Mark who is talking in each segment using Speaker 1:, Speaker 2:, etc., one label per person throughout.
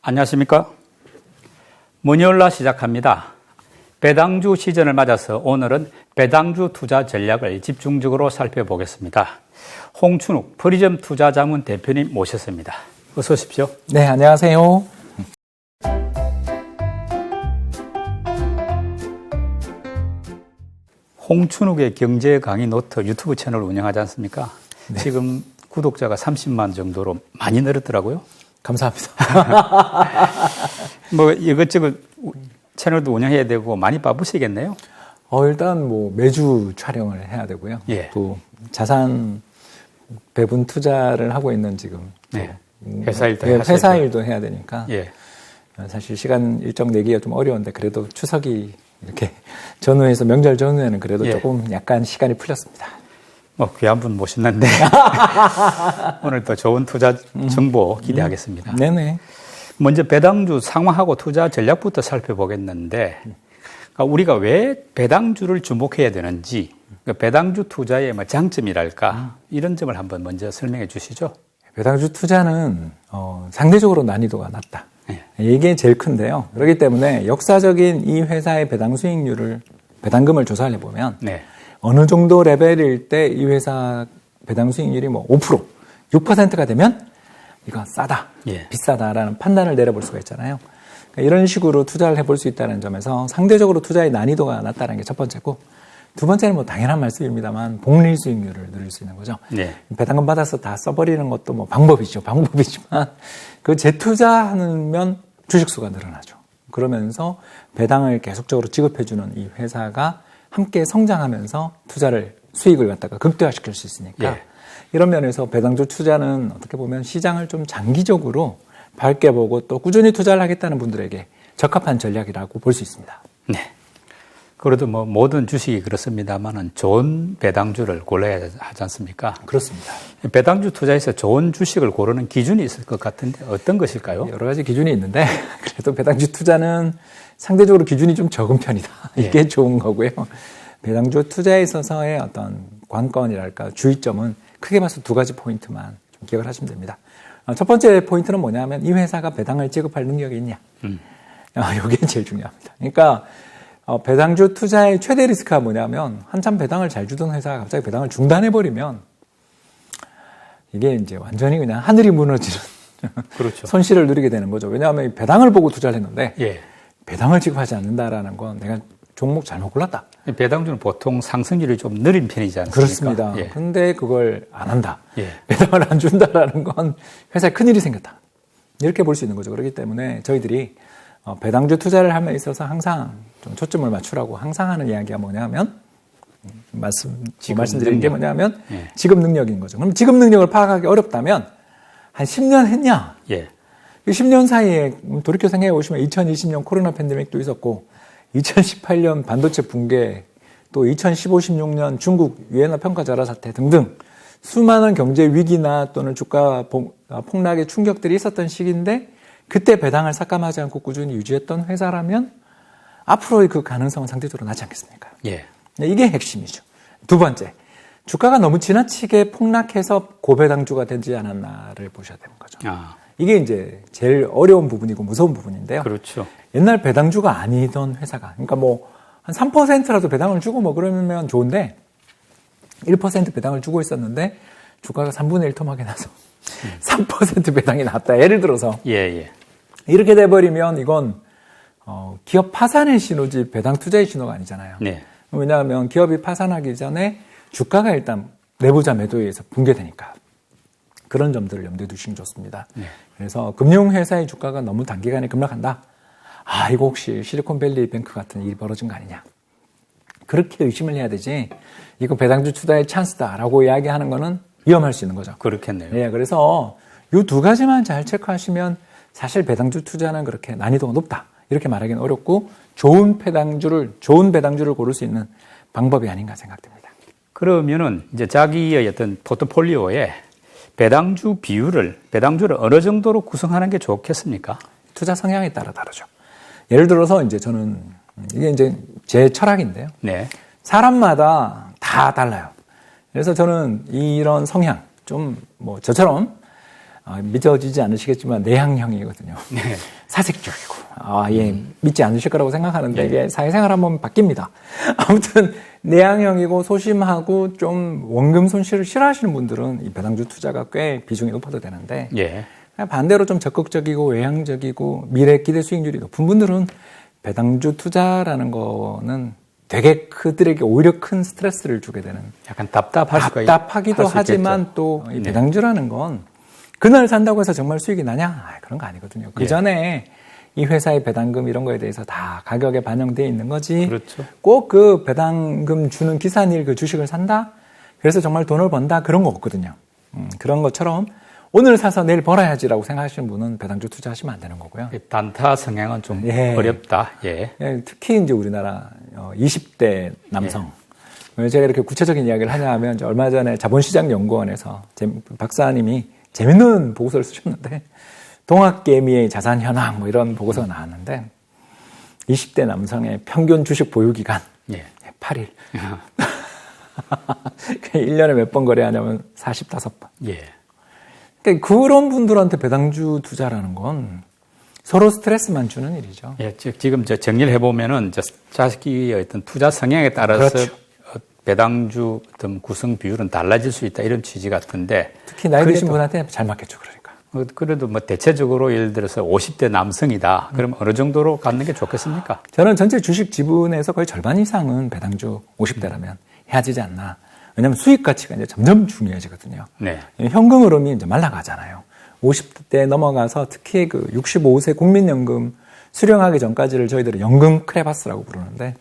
Speaker 1: 안녕하십니까? 문열라 시작합니다. 배당주 시즌을 맞아서 오늘은 배당주 투자 전략을 집중적으로 살펴보겠습니다. 홍춘욱 프리즘 투자자문 대표님 모셨습니다. 어서 오십시오.
Speaker 2: 네, 안녕하세요.
Speaker 1: 홍춘욱의 경제 강의 노트 유튜브 채널을 운영하지 않습니까?
Speaker 2: 네.
Speaker 1: 지금 구독자가 30만 정도로 많이 늘었더라고요.
Speaker 2: 감사합니다.
Speaker 1: 뭐 이것저것 채널도 운영해야 되고 많이 바쁘시겠네요.
Speaker 2: 일단 매주 촬영을 해야 되고요.
Speaker 1: 예.
Speaker 2: 또 자산 배분 투자를 하고 있는 지금
Speaker 1: 네. 회사 일도
Speaker 2: 회사 일도 해야 되니까.
Speaker 1: 예.
Speaker 2: 사실 시간 일정 내기가 좀 어려운데 그래도 추석이 이렇게 전후에서 명절 전후에는 그래도
Speaker 1: 예.
Speaker 2: 조금 약간 시간이 풀렸습니다.
Speaker 1: 귀한 분 모셨는데 오늘 또 좋은 투자 정보 기대하겠습니다.
Speaker 2: 네네.
Speaker 1: 먼저 배당주 상황하고 투자 전략부터 살펴보겠는데 우리가 왜 배당주를 주목해야 되는지 배당주 투자의 장점이랄까 이런 점을 한번 먼저 설명해 주시죠.
Speaker 2: 배당주 투자는 상대적으로 난이도가 낮다.
Speaker 1: 네.
Speaker 2: 이게 제일 큰데요. 그렇기 때문에 역사적인 이 회사의 배당 수익률을 배당금을 조사를 해보면
Speaker 1: 네.
Speaker 2: 어느 정도 레벨일 때 이 회사 배당 수익률이 5%, 6%가 되면 이거 싸다,
Speaker 1: 예.
Speaker 2: 비싸다라는 판단을 내려볼 수가 있잖아요. 그러니까 이런 식으로 투자를 해볼 수 있다는 점에서 상대적으로 투자의 난이도가 낮다는 게 첫 번째고, 두 번째는 당연한 말씀입니다만 복리 수익률을 누릴 수 있는 거죠.
Speaker 1: 네.
Speaker 2: 배당금 받아서 다 써버리는 것도 방법이지만 그 재투자하면 주식수가 늘어나죠. 그러면서 배당을 계속적으로 지급해주는 이 회사가 함께 성장하면서 수익을 갖다가 극대화시킬 수 있으니까
Speaker 1: 예.
Speaker 2: 이런 면에서 배당주 투자는 어떻게 보면 시장을 좀 장기적으로 밝게 보고 또 꾸준히 투자를 하겠다는 분들에게 적합한 전략이라고 볼 수 있습니다.
Speaker 1: 네. 그래도 모든 주식이 그렇습니다만은 좋은 배당주를 골라야 하지 않습니까?
Speaker 2: 그렇습니다.
Speaker 1: 배당주 투자에서 좋은 주식을 고르는 기준이 있을 것 같은데 어떤 것일까요?
Speaker 2: 여러 가지 기준이 있는데 그래도 배당주 투자는 상대적으로 기준이 좀 적은 편이다. 이게
Speaker 1: 예.
Speaker 2: 좋은 거고요. 배당주 투자에 있어서의 어떤 관건이랄까 주의점은 크게 봐서 두 가지 포인트만 좀 기억을 하시면 됩니다. 첫 번째 포인트는 뭐냐면 이 회사가 배당을 지급할 능력이 있냐. 이게 제일 중요합니다. 그러니까 배당주 투자의 최대 리스크가 뭐냐면 한참 배당을 잘 주던 회사가 갑자기 배당을 중단해버리면 이게 이제 완전히 그냥 하늘이 무너지는
Speaker 1: 그렇죠.
Speaker 2: 손실을 누리게 되는 거죠. 왜냐하면 배당을 보고 투자를 했는데
Speaker 1: 예.
Speaker 2: 배당을 지급하지 않는다라는 건 내가 종목 잘못 골랐다.
Speaker 1: 배당주는 보통 상승률이 좀 느린 편이지 않습니까?
Speaker 2: 그렇습니다.
Speaker 1: 예.
Speaker 2: 근데 그걸 안 한다.
Speaker 1: 예.
Speaker 2: 배당을 안 준다라는 건 회사에 큰일이 생겼다. 이렇게 볼 수 있는 거죠. 그렇기 때문에 저희들이 배당주 투자를 함에 있어서 항상 좀 초점을 맞추라고 항상 하는 이야기가 뭐냐면 말씀드리는 게 뭐냐면
Speaker 1: 예.
Speaker 2: 지급 능력인 거죠. 그럼 지급 능력을 파악하기 어렵다면 한 10년 했냐?
Speaker 1: 예.
Speaker 2: 이 10년 사이에 돌이켜 생각해 보시면 2020년 코로나 팬데믹도 있었고 2018년 반도체 붕괴 또 2015, 16년 중국 위엔나 평가절하 사태 등등 수많은 경제 위기나 또는 주가 폭락의 충격들이 있었던 시기인데 그때 배당을 삭감하지 않고 꾸준히 유지했던 회사라면 앞으로의 그 가능성은 상대적으로 낮지 않겠습니까?
Speaker 1: 예.
Speaker 2: 이게 핵심이죠. 두 번째, 주가가 너무 지나치게 폭락해서 고배당주가 되지 않았나를 보셔야 되는 거죠. 이게 이제 제일 어려운 부분이고 무서운 부분인데요.
Speaker 1: 그렇죠.
Speaker 2: 옛날 배당주가 아니던 회사가, 그러니까 한 3%라도 배당을 주고 그러면 좋은데 1% 배당을 주고 있었는데 주가가 3분의 1 토막이 나서 3% 배당이 났다. 예를 들어서
Speaker 1: 예.
Speaker 2: 이렇게 돼버리면 이건 기업 파산의 신호지 배당 투자의 신호가 아니잖아요.
Speaker 1: 네.
Speaker 2: 왜냐하면 기업이 파산하기 전에 주가가 일단 내부자 매도에 의해서 붕괴되니까 그런 점들을 염두에 두시면 좋습니다.
Speaker 1: 네.
Speaker 2: 그래서 금융회사의 주가가 너무 단기간에 급락한다. 이거 혹시 실리콘밸리 뱅크 같은 일이 벌어진 거 아니냐. 그렇게 의심을 해야 되지 이거 배당주 투자의 찬스다라고 이야기하는 거는 위험할 수 있는 거죠.
Speaker 1: 그렇겠네요.
Speaker 2: 예, 그래서 이 두 가지만 잘 체크하시면 사실 배당주 투자는 그렇게 난이도가 높다. 이렇게 말하기는 어렵고 좋은 배당주를 고를 수 있는 방법이 아닌가 생각됩니다.
Speaker 1: 그러면은 이제 자기의 어떤 포트폴리오에 배당주를 어느 정도로 구성하는 게 좋겠습니까?
Speaker 2: 투자 성향에 따라 다르죠. 예를 들어서 이제 저는 이게 이제 제 철학인데요.
Speaker 1: 네.
Speaker 2: 사람마다 다 달라요. 그래서 저는 이런 성향, 저처럼 믿어지지 않으시겠지만 내향형이거든요.
Speaker 1: 네.
Speaker 2: 사색적이고 믿지 않으실 거라고 생각하는데 이게 사회생활 하면 바뀝니다. 아무튼 내향형이고 소심하고 좀 원금 손실을 싫어하시는 분들은 이 배당주 투자가 꽤 비중이 높아도 되는데 반대로 좀 적극적이고 외향적이고 미래 기대 수익률이 높은 분들은 배당주 투자라는 거는 되게 그들에게 오히려 큰 스트레스를 주게 되는
Speaker 1: 약간 답답하기도
Speaker 2: 하지만 또 이 배당주라는 건 그날 산다고 해서 정말 수익이 나냐? 그런 거 아니거든요. 그 전에 이 회사의 배당금 이런 거에 대해서 다 가격에 반영되어 있는 거지.
Speaker 1: 그렇죠.
Speaker 2: 꼭 그 배당금 주는 기사일 그 주식을 산다? 그래서 정말 돈을 번다? 그런 거 없거든요. 그런 것처럼 오늘 사서 내일 벌어야지라고 생각하시는 분은 배당주 투자하시면 안 되는 거고요.
Speaker 1: 단타 성향은 좀 어렵다.
Speaker 2: 특히 이제 우리나라 20대 남성. 왜 제가 이렇게 구체적인 이야기를 하냐 하면 얼마 전에 자본시장연구원에서 박사님이 재밌는 보고서를 쓰셨는데 동학개미의 자산 현황 뭐 이런 보고서가 나왔는데 20대 남성의 평균 주식 보유 기간 8일. 1년에 몇 번 거래하냐면 45번. 그러니까 그런 분들한테 배당주 투자라는 건 서로 스트레스만 주는 일이죠.
Speaker 1: 지금 정리를 해보면은 자식의 어떤 투자 성향에 따라서
Speaker 2: 그렇죠.
Speaker 1: 배당주 어떤 구성 비율은 달라질 수 있다 이런 취지 같은데
Speaker 2: 특히 나이 드신 분한테 잘 맞겠죠, 그러니까.
Speaker 1: 그래도 뭐 대체적으로 예를 들어서 50대 남성이다. 그럼 어느 정도로 갖는 게 좋겠습니까?
Speaker 2: 저는 전체 주식 지분에서 거의 절반 이상은 배당주 50대라면 해야 되지 않나. 왜냐하면 수익 가치가 이제 점점 중요해지거든요. 현금 흐름이 이제 말라가잖아요. 50대 넘어가서 특히 그 65세 국민연금 수령하기 전까지를 저희들은 연금 크레바스라고 부르는데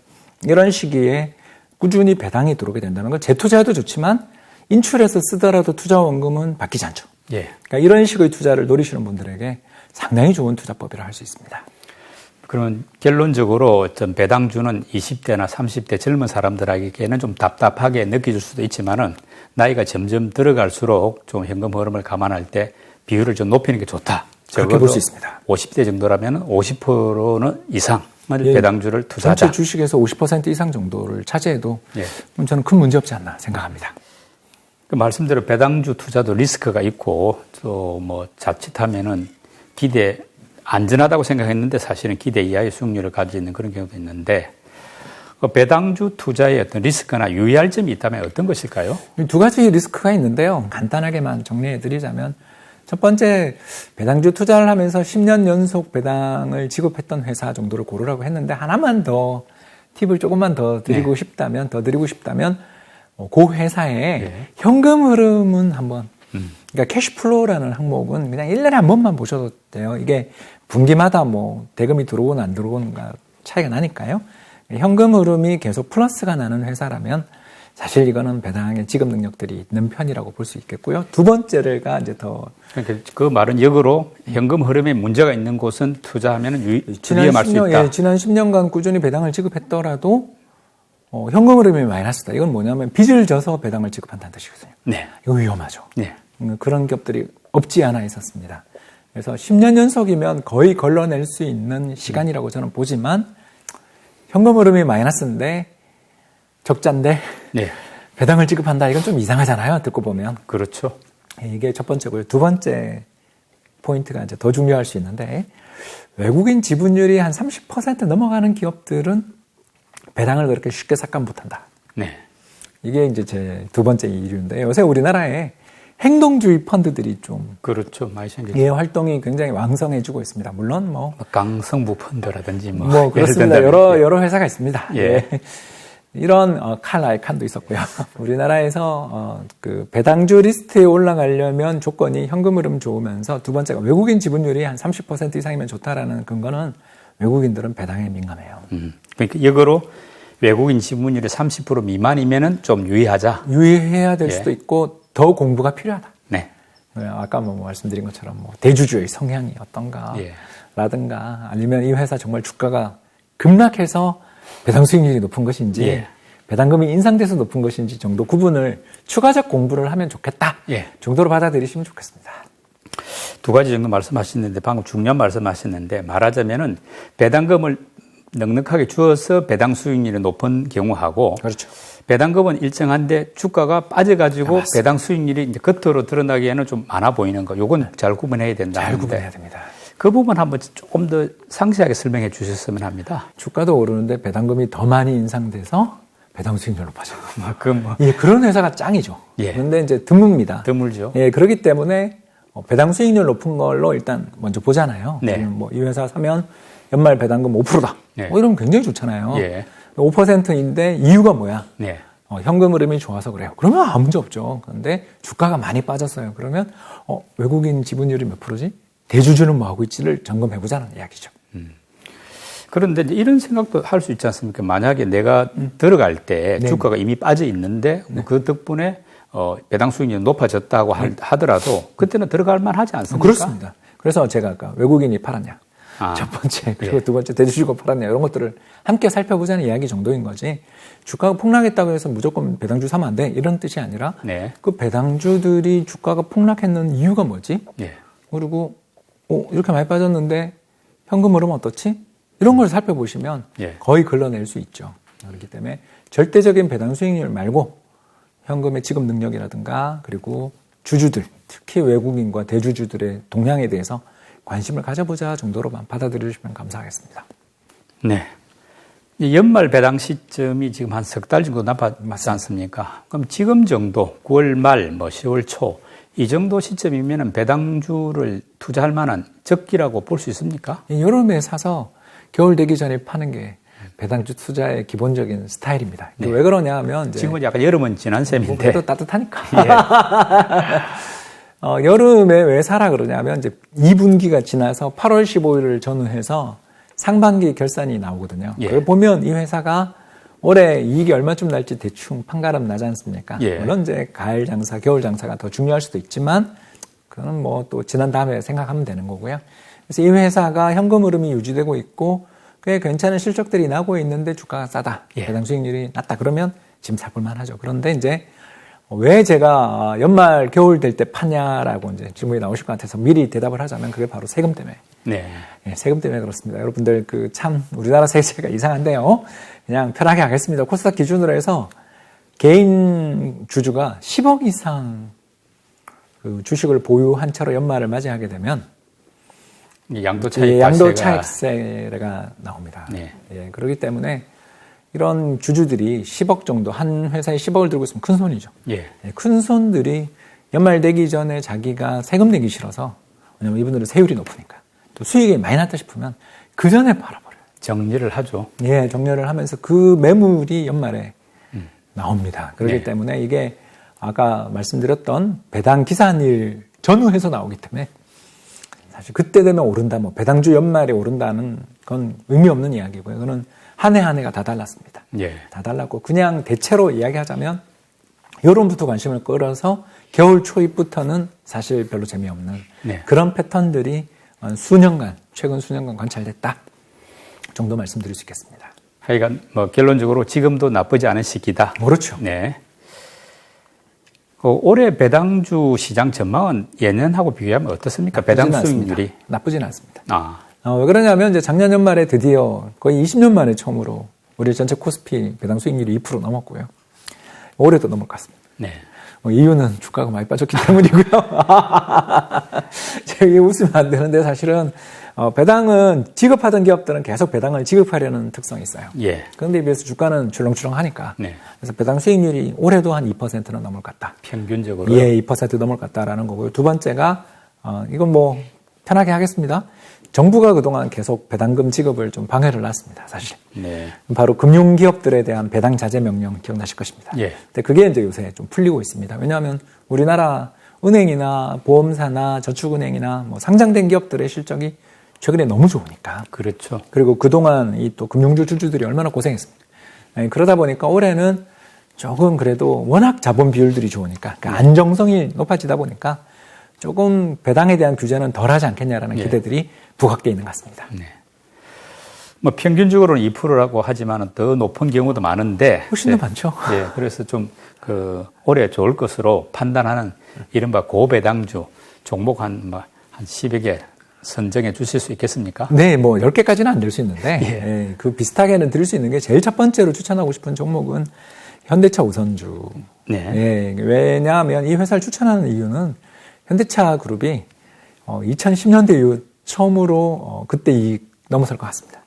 Speaker 2: 이런 시기에 꾸준히 배당이 들어오게 된다는 건 재투자해도 좋지만 인출해서 쓰더라도 투자 원금은 바뀌지 않죠. 그러니까 이런 식의 투자를 노리시는 분들에게 상당히 좋은 투자법이라 할 수 있습니다.
Speaker 1: 그러면 결론적으로 좀 배당주는 20대나 30대 젊은 사람들에게는 좀 답답하게 느껴질 수도 있지만은 나이가 점점 들어갈수록 좀 현금 흐름을 감안할 때 비율을 좀 높이는 게 좋다.
Speaker 2: 그렇게 볼 수 있습니다.
Speaker 1: 50대 정도라면 50%는 이상을 배당주를 투자하자.
Speaker 2: 전체 주식에서 50% 이상 정도를 차지해도 저는 큰 문제 없지 않나 생각합니다.
Speaker 1: 그 말씀대로 배당주 투자도 리스크가 있고 또 뭐 자칫하면은 안전하다고 생각했는데 사실은 기대 이하의 수익률을 가지고 있는 그런 경우도 있는데 그 배당주 투자의 어떤 리스크나 유의할 점이 있다면 어떤 것일까요?
Speaker 2: 두 가지 리스크가 있는데요. 간단하게만 정리해 드리자면 첫 번째, 배당주 투자를 하면서 10년 연속 배당을 지급했던 회사 정도를 고르라고 했는데 하나만 더 팁을 조금만 더 드리고 싶다면 그 회사의 현금 흐름은 한번 그러니까 캐시플로우라는 항목은 그냥 1년에 한 번만 보셔도 돼요. 이게 분기마다 뭐 대금이 들어오건 안 들어오건가 차이가 나니까요. 현금 흐름이 계속 플러스가 나는 회사라면 사실 이거는 배당의 지급 능력들이 있는 편이라고 볼 수 있겠고요. 두 번째가 이제 더
Speaker 1: 그러니까 그 말은 역으로 현금 흐름에 문제가 있는 곳은 투자하면 위험할 수 있다.
Speaker 2: 지난 10년간 꾸준히 배당을 지급했더라도 현금 흐름이 마이너스다. 이건 뭐냐면 빚을 져서 배당을 지급한다는 뜻이거든요. 이거 위험하죠. 그런 기업들이 없지 않아 있었습니다. 그래서 10년 연속이면 거의 걸러낼 수 있는 시간이라고 저는 보지만 현금 흐름이 마이너스인데 적자인데 배당을 지급한다. 이건 좀 이상하잖아요. 듣고 보면.
Speaker 1: 그렇죠.
Speaker 2: 이게 첫 번째고요. 두 번째 포인트가 이제 더 중요할 수 있는데 외국인 지분율이 한 30% 넘어가는 기업들은 배당을 그렇게 쉽게 삭감 못한다. 이게 이제 제 두 번째 이유인데 요새 우리나라에 행동주의 펀드들이 좀
Speaker 1: 그렇죠. 많이 생겼죠.
Speaker 2: 예, 활동이 굉장히 왕성해지고 있습니다. 물론
Speaker 1: 강성부 펀드라든지
Speaker 2: 그렇습니다. 여러 회사가 있습니다. 이런 칼 아이칸도 있었고요. 우리나라에서 그 배당주 리스트에 올라가려면 조건이 현금 흐름 좋으면서 두 번째가 외국인 지분율이 한 30% 이상이면 좋다라는 근거는 외국인들은 배당에 민감해요.
Speaker 1: 그러니까 역으로 외국인 지분율이 30% 미만이면은 좀
Speaker 2: 유의해야 될 수도 있고 더 공부가 필요하다. 아까 말씀드린 것처럼 대주주의 성향이 어떤가 라든가 아니면 이 회사 정말 주가가 급락해서 배당 수익률이 높은 것인지 배당금이 인상돼서 높은 것인지 정도 구분을 추가적 공부를 하면 좋겠다 정도로 받아들이시면 좋겠습니다. 두
Speaker 1: 가지 정도 말씀하셨는데 방금 중요한 말씀하셨는데 말하자면은 배당금을 넉넉하게 주어서 배당 수익률이 높은 경우하고
Speaker 2: 그렇죠.
Speaker 1: 배당금은 일정한데 주가가 빠져가지고
Speaker 2: 맞습니다.
Speaker 1: 배당 수익률이 이제 겉으로 드러나기에는 좀 많아 보이는 거. 요건 잘 구분해야 된다.
Speaker 2: 잘 구분해야 됩니다.
Speaker 1: 그 부분 한번 조금 더 상세하게 설명해 주셨으면 합니다.
Speaker 2: 주가도 오르는데 배당금이 더 많이 인상돼서 배당 수익률 높아져요.
Speaker 1: 뭐
Speaker 2: 예, 그런 회사가 짱이죠.
Speaker 1: 예.
Speaker 2: 그런데 이제 드뭅니다.
Speaker 1: 드물죠.
Speaker 2: 예, 그렇기 때문에 배당 수익률 높은 걸로 일단 먼저 보잖아요.
Speaker 1: 네.
Speaker 2: 뭐 이 회사 사면 연말 배당금 5%다.
Speaker 1: 네.
Speaker 2: 이러면 굉장히 좋잖아요.
Speaker 1: 예.
Speaker 2: 5%인데 이유가 뭐야?
Speaker 1: 네.
Speaker 2: 현금 흐름이 좋아서 그래요. 그러면 아무 문제 없죠. 그런데 주가가 많이 빠졌어요. 그러면 외국인 지분율이 몇 프로지? 대주주는 뭐 하고 있지를 점검해 보자는 이야기죠.
Speaker 1: 그런데 이제 이런 생각도 할 수 있지 않습니까? 만약에 내가 들어갈 때
Speaker 2: 네.
Speaker 1: 주가가 이미 빠져 있는데 그 덕분에 배당 수익률이 높아졌다고 하더라도 그때는 들어갈 만하지 않습니까?
Speaker 2: 그렇습니다. 그래서 제가 아까 외국인이 팔았냐, 첫 번째 그리고
Speaker 1: 예.
Speaker 2: 두 번째 대주주가 팔았냐 이런 것들을 함께 살펴보자는 이야기 정도인 거지. 주가가 폭락했다고 해서 무조건 배당주 사면 안 돼 이런 뜻이 아니라
Speaker 1: 네.
Speaker 2: 그 배당주들이 주가가 폭락했는 이유가 뭐지?
Speaker 1: 예.
Speaker 2: 그리고 이렇게 많이 빠졌는데 현금 흐름 어떻지? 이런 걸 살펴보시면
Speaker 1: 예.
Speaker 2: 거의 걸러낼 수 있죠. 그렇기 때문에 절대적인 배당 수익률 말고 현금의 지급 능력이라든가 그리고 주주들, 특히 외국인과 대주주들의 동향에 대해서 관심을 가져보자 정도로만 받아들여주시면 감사하겠습니다.
Speaker 1: 네. 이 연말 배당 시점이 지금 한 석 달 정도 남았지 않습니까? 그럼 지금 정도 9월 말, 10월 초 이 정도 시점이면 배당주를 투자할 만한 적기라고 볼 수 있습니까?
Speaker 2: 여름에 사서 겨울 되기 전에 파는 게 배당주 투자의 기본적인 스타일입니다.
Speaker 1: 네.
Speaker 2: 왜 그러냐 하면 이제
Speaker 1: 지금은 약간 여름은 지난 셈인데.
Speaker 2: 그래도 따뜻하니까.
Speaker 1: 예.
Speaker 2: 여름에 왜 사라 그러냐면 이제 2분기가 지나서 8월 15일을 전후해서 상반기 결산이 나오거든요.
Speaker 1: 예.
Speaker 2: 그걸 보면 이 회사가 올해 이익이 얼마쯤 날지 대충 판가름 나지 않습니까?
Speaker 1: 예.
Speaker 2: 물론 이제 가을 장사, 겨울 장사가 더 중요할 수도 있지만 그건 뭐 또 지난 다음에 생각하면 되는 거고요. 그래서 이 회사가 현금 흐름이 유지되고 있고 꽤 괜찮은 실적들이 나고 있는데 주가가 싸다.
Speaker 1: 예.
Speaker 2: 배당 수익률이 낮다. 그러면 지금 사볼 만하죠. 그런데 이제 왜 제가 연말 겨울 될 때 파냐라고 이제 질문이 나오실 것 같아서 미리 대답을 하자면 그게 바로 세금 때문에.
Speaker 1: 네.
Speaker 2: 예, 세금 때문에 그렇습니다. 여러분들 참 우리나라 세제가 이상한데요. 그냥 편하게 하겠습니다. 코스닥 기준으로 해서 개인 주주가 10억 이상 그 주식을 보유한 채로 연말을 맞이하게 되면
Speaker 1: 양도 차익
Speaker 2: 양도 차익세가 나옵니다.
Speaker 1: 네.
Speaker 2: 예, 그렇기 때문에 이런 주주들이 10억 정도 한 회사에 10억을 들고 있으면 큰 손이죠.
Speaker 1: 예.
Speaker 2: 예, 큰 손들이 연말 되기 전에 자기가 세금 내기 싫어서 왜냐면 이분들은 세율이 높으니까 또 수익이 많이 났다 싶으면 그 전에 팔아버려요.
Speaker 1: 정리를 하죠.
Speaker 2: 예, 정렬을 하면서 그 매물이 연말에 나옵니다. 그렇기
Speaker 1: 네.
Speaker 2: 때문에 이게 아까 말씀드렸던 배당 기산일 전후해서 나오기 때문에 사실 그때 되면 오른다, 뭐 배당주 연말에 오른다는 건 의미 없는 이야기고요. 그거는 한 해 한 해가 다 달랐습니다.
Speaker 1: 예.
Speaker 2: 다 달랐고 그냥 대체로 이야기하자면 여름부터 관심을 끌어서 겨울 초입부터는 사실 별로 재미없는
Speaker 1: 네.
Speaker 2: 그런 패턴들이 수년간, 최근 수년간 관찰됐다 정도 말씀드릴 수 있겠습니다.
Speaker 1: 하여간 결론적으로 지금도 나쁘지 않은 시기다.
Speaker 2: 그렇죠.
Speaker 1: 네. 올해 배당주 시장 전망은 예년하고 비교하면 어떻습니까? 배당 수익률이.
Speaker 2: 나쁘진 않습니다.
Speaker 1: 아,
Speaker 2: 왜 그러냐면 이제 작년 연말에 드디어 거의 20년 만에 처음으로 우리 전체 코스피 배당 수익률이 2% 넘었고요. 올해도 넘을 것 같습니다.
Speaker 1: 네.
Speaker 2: 이유는 주가가 많이 빠졌기 때문이고요. 제가 웃으면 안 되는데 사실은 배당은 지급하던 기업들은 계속 배당을 지급하려는 특성이 있어요.
Speaker 1: 예.
Speaker 2: 그런데 비해서 주가는 출렁출렁하니까
Speaker 1: 네.
Speaker 2: 그래서 배당 수익률이 올해도 한 2%는 넘을 것 같다.
Speaker 1: 평균적으로.
Speaker 2: 예, 2% 넘을 것 같다라는 거고요. 두 번째가 이건 뭐 편하게 하겠습니다. 정부가 그동안 계속 배당금 지급을 좀 방해를 놨습니다, 사실.
Speaker 1: 네.
Speaker 2: 바로 금융기업들에 대한 배당 자제 명령 기억나실 것입니다.
Speaker 1: 예.
Speaker 2: 근데 그게 이제 요새 좀 풀리고 있습니다. 왜냐하면 우리나라 은행이나 보험사나 저축은행이나 뭐 상장된 기업들의 실적이 최근에 너무 좋으니까.
Speaker 1: 그렇죠.
Speaker 2: 그리고 그동안 이 또 금융주 주주들이 얼마나 고생했습니까? 그러다 보니까 올해는 조금 그래도 워낙 자본 비율들이 좋으니까 그러니까 안정성이 높아지다 보니까 조금 배당에 대한 규제는 덜 하지 않겠냐라는 기대들이 부각되어 있는 것 같습니다.
Speaker 1: 네. 평균적으로는 2%라고 하지만 더 높은 경우도 많은데.
Speaker 2: 훨씬 더 많죠.
Speaker 1: 예. 그래서 좀 올해 좋을 것으로 판단하는 이른바 고배당주 종목 한 10여 개 선정해 주실 수 있겠습니까?
Speaker 2: 네, 뭐 10개까지는 안 될 수 있는데 예, 그 비슷하게는 드릴 수 있는 게 제일 첫 번째로 추천하고 싶은 종목은 현대차 우선주.
Speaker 1: 네.
Speaker 2: 예, 왜냐하면 이 회사를 추천하는 이유는 현대차 그룹이 2010년대 이후 처음으로 그때 이익 넘어설 것 같습니다.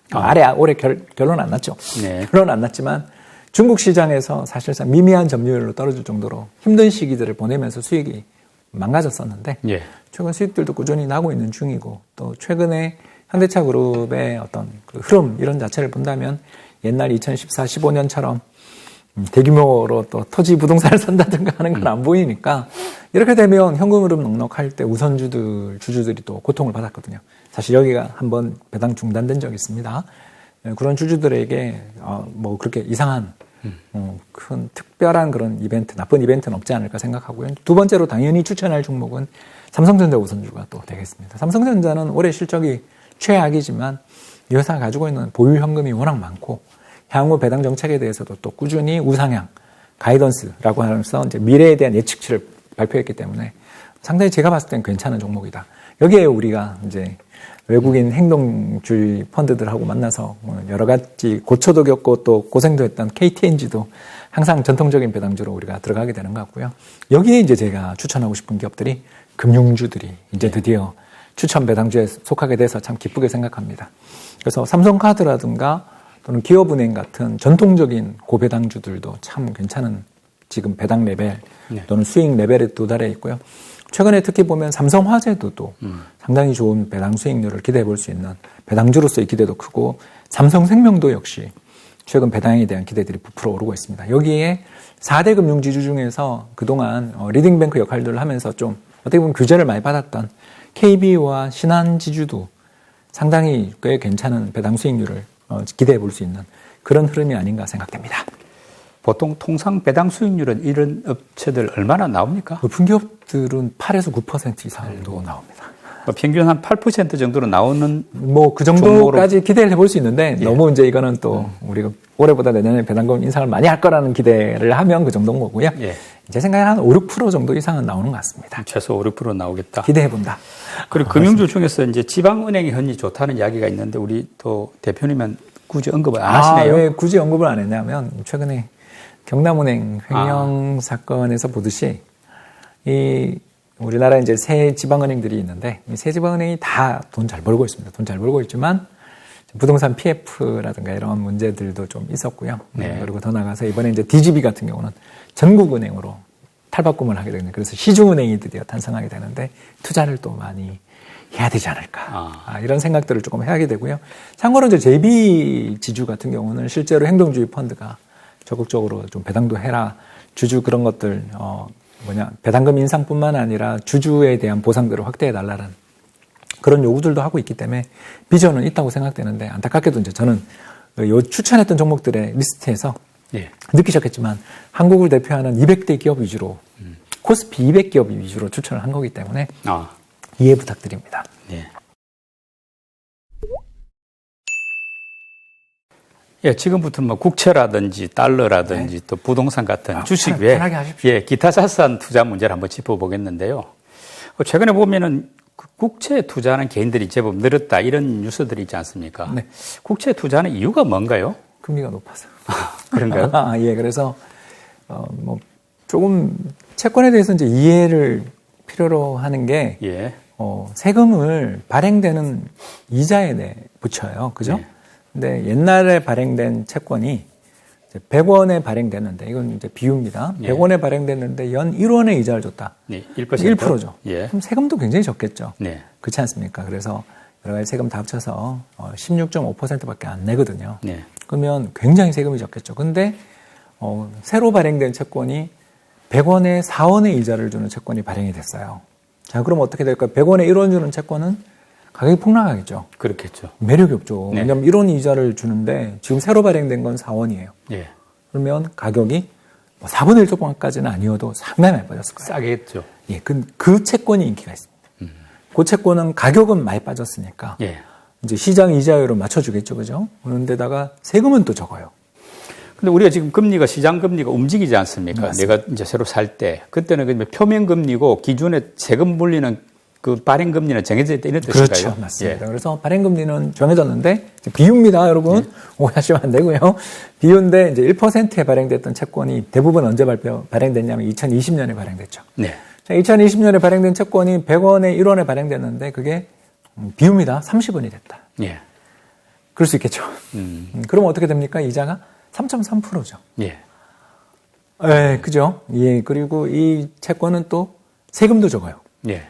Speaker 2: 올해 결론 안 났죠.
Speaker 1: 네.
Speaker 2: 결론 안 났지만 중국 시장에서 사실상 미미한 점유율로 떨어질 정도로 힘든 시기들을 보내면서 수익이 망가졌었는데
Speaker 1: 예.
Speaker 2: 최근 수익들도 꾸준히 나고 있는 중이고 또 최근에 현대차 그룹의 어떤 그 흐름 이런 자체를 본다면 옛날 2014, 15년처럼 대규모로 또 토지 부동산을 산다든가 하는 건 안 보이니까 이렇게 되면 현금 흐름 넉넉할 때 주주들이 또 고통을 받았거든요. 사실 여기가 한번 배당 중단된 적이 있습니다. 그런 주주들에게 뭐 그렇게 이상한 큰 특별한 그런 이벤트, 나쁜 이벤트는 없지 않을까 생각하고요. 두 번째로 당연히 추천할 종목은 삼성전자 우선주가 또 되겠습니다. 삼성전자는 올해 실적이 최악이지만 이 회사가 가지고 있는 보유 현금이 워낙 많고 향후 배당 정책에 대해서도 또 꾸준히 우상향, 가이던스라고 하면서 이제 미래에 대한 예측치를 발표했기 때문에 상당히 제가 봤을 땐 괜찮은 종목이다. 여기에 우리가 이제 외국인 행동주의 펀드들하고 만나서 여러 가지 고초도 겪고 또 고생도 했던 KTNG도 항상 전통적인 배당주로 우리가 들어가게 되는 것 같고요. 여기에 이제 제가 추천하고 싶은 기업들이 금융주들이 이제 드디어 추천 배당주에 속하게 돼서 참 기쁘게 생각합니다. 그래서 삼성카드라든가 또는 기업은행 같은 전통적인 고배당주들도 참 괜찮은 지금 배당 레벨 또는 수익 레벨에 도달해 있고요. 최근에 특히 보면 삼성화재도 또 상당히 좋은 배당 수익률을 기대해 볼 수 있는 배당주로서의 기대도 크고 삼성생명도 역시 최근 배당에 대한 기대들이 부풀어 오르고 있습니다. 여기에 4대 금융지주 중에서 그동안 리딩뱅크 역할들을 하면서 좀 어떻게 보면 규제를 많이 받았던 KB와 신한지주도 상당히 꽤 괜찮은 배당 수익률을 기대해 볼 수 있는 그런 흐름이 아닌가 생각됩니다.
Speaker 1: 보통 통상 배당 수익률은 이런 업체들 얼마나 나옵니까?
Speaker 2: 높은 기업들은 8에서 9% 이상도 나옵니다.
Speaker 1: 평균 한 8% 정도로 나오는
Speaker 2: 뭐 그 정도까지 기대를 해볼 수 있는데 너무 이제 이거는 또 우리가 올해보다 내년에 배당금 인상을 많이 할 거라는 기대를 하면 그 정도인 거고요.
Speaker 1: 예.
Speaker 2: 제 생각에 한 5, 6% 정도 이상은 나오는 것 같습니다.
Speaker 1: 최소 5, 6% 나오겠다.
Speaker 2: 기대해본다.
Speaker 1: 그리고 금융주 중에서 이제 지방은행이 흔히 좋다는 이야기가 있는데 우리 또 대표님은 굳이 언급을 안 하시네요.
Speaker 2: 왜 굳이 언급을 안 했냐면 최근에 경남은행 횡령 사건에서 보듯이 이 우리나라 이제 새 지방은행들이 있는데 이 새 지방은행이 다 돈 잘 벌고 있습니다. 돈 잘 벌고 있지만 부동산 PF라든가 이런 문제들도 좀 있었고요.
Speaker 1: 네.
Speaker 2: 그리고 더 나가서 이번에 이제 DGB 같은 경우는 전국은행으로 탈바꿈을 하게 되는 그래서 시중은행이 드디어 탄생하게 되는데 투자를 또 많이 해야 되지 않을까. 이런 생각들을 조금 하게 되고요. 참고로 이제 JB지주 같은 경우는 실제로 행동주의 펀드가 적극적으로 좀 배당도 해라. 주주 그런 것들, 배당금 인상뿐만 아니라 주주에 대한 보상들을 확대해달라는 그런 요구들도 하고 있기 때문에 비전은 있다고 생각되는데 안타깝게도 이제 저는 요 추천했던 종목들의 리스트에서 느끼셨겠지만 한국을 대표하는 200대 기업 위주로 코스피 200기업 위주로 추천을 한 거기 때문에 이해 부탁드립니다.
Speaker 1: 네. 예, 지금부터는 뭐 국채라든지 달러라든지 또 부동산 같은 주식 외에 기타 자산 투자 문제를 한번 짚어보겠는데요. 최근에 보면은 국채 투자하는 개인들이 제법 늘었다 이런 뉴스들이 있지 않습니까?
Speaker 2: 네.
Speaker 1: 국채 투자하는 이유가 뭔가요?
Speaker 2: 금리가 높아서.
Speaker 1: 그런가요?
Speaker 2: 예, 그래서 뭐 조금 채권에 대해서 이제 이해를 필요로 하는 게 세금을 발행되는 이자에 붙여요, 그죠? 근데 옛날에 발행된 채권이 100원에 발행됐는데 이건 이제 비유입니다. 100원에 발행됐는데 연 1원의 이자를 줬다. 1%죠. 그럼 세금도 굉장히 적겠죠. 그렇지 않습니까? 그래서 여러 가지 세금 다 합쳐서 16.5%밖에 안 내거든요. 그러면 굉장히 세금이 적겠죠. 근데 새로 발행된 채권이 100원에 4원의 이자를 주는 채권이 발행이 됐어요. 자, 그럼 어떻게 될까요? 100원에 1원 주는 채권은 가격이 폭락하겠죠.
Speaker 1: 그렇겠죠.
Speaker 2: 매력이 없죠. 왜냐하면 1원 이자를 주는데 지금 새로 발행된 건 4원이에요. 그러면 가격이 4분의 1 조금까지는 아니어도 상당히 많이 빠졌을 거예요.
Speaker 1: 싸겠죠.
Speaker 2: 예, 그 채권이 인기가 있습니다. 그 채권은 가격은 많이 빠졌으니까 이제 시장 이자율을 맞춰주겠죠, 그죠? 그런데다가 세금은 또 적어요.
Speaker 1: 근데 우리가 지금 금리가 시장 금리가 움직이지 않습니까?
Speaker 2: 맞습니다.
Speaker 1: 내가 이제 새로 살 때 그때는 표면 금리고 기존에 세금 물리는 그 발행 금리는 정해져 있다 이런 뜻인가요?
Speaker 2: 그렇죠. 맞습니다. 그래서 발행 금리는 정해졌는데 비유입니다, 여러분. 오해하시면 안 되고요. 비유인데 이제 1%에 발행됐던 채권이 대부분 언제 발행됐냐면 2020년에 발행됐죠.
Speaker 1: 네.
Speaker 2: 자, 2020년에 발행된 채권이 100원에 1원에 발행됐는데 그게 비유입니다. 30원이 됐다.
Speaker 1: 예.
Speaker 2: 그럴 수 있겠죠. 그러면 어떻게 됩니까? 이자가 3.3%죠.
Speaker 1: 예.
Speaker 2: 예, 그죠? 예, 그리고 이 채권은 또 세금도 적어요.
Speaker 1: 예.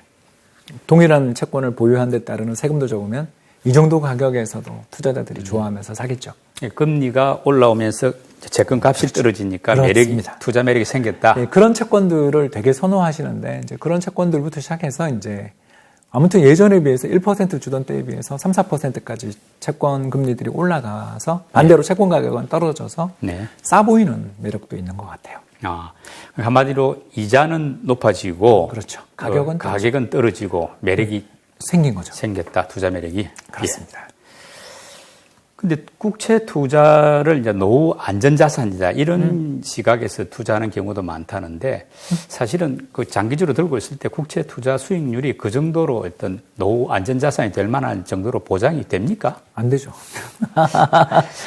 Speaker 2: 동일한 채권을 보유한 데 따르는 세금도 적으면 이 정도 가격에서도 투자자들이 좋아하면서 사겠죠.
Speaker 1: 예, 금리가 올라오면서 채권 값이 떨어지니까
Speaker 2: 그렇습니다.
Speaker 1: 투자 매력이 생겼다.
Speaker 2: 예, 그런 채권들을 되게 선호하시는데 이제 그런 채권들부터 시작해서 이제 아무튼 예전에 비해서 1% 주던 때에 비해서 3, 4%까지 채권 금리들이 올라가서 반대로 채권 가격은 떨어져서
Speaker 1: 네.
Speaker 2: 싸 보이는 매력도 있는 것 같아요.
Speaker 1: 아, 한마디로 이자는 높아지고
Speaker 2: 그렇죠. 가격은
Speaker 1: 떨어지고 매력이
Speaker 2: 생긴 거죠.
Speaker 1: 생겼다. 투자 매력이.
Speaker 2: 그렇습니다.
Speaker 1: 예. 근데 국채 투자를 이제 노후 안전자산이다 이런 시각에서 투자하는 경우도 많다는데 사실은 그 장기적으로 들고 있을 때 국채 투자 수익률이 그 정도로 어떤 노후 안전자산이 될 만한 정도로 보장이 됩니까?
Speaker 2: 안 되죠.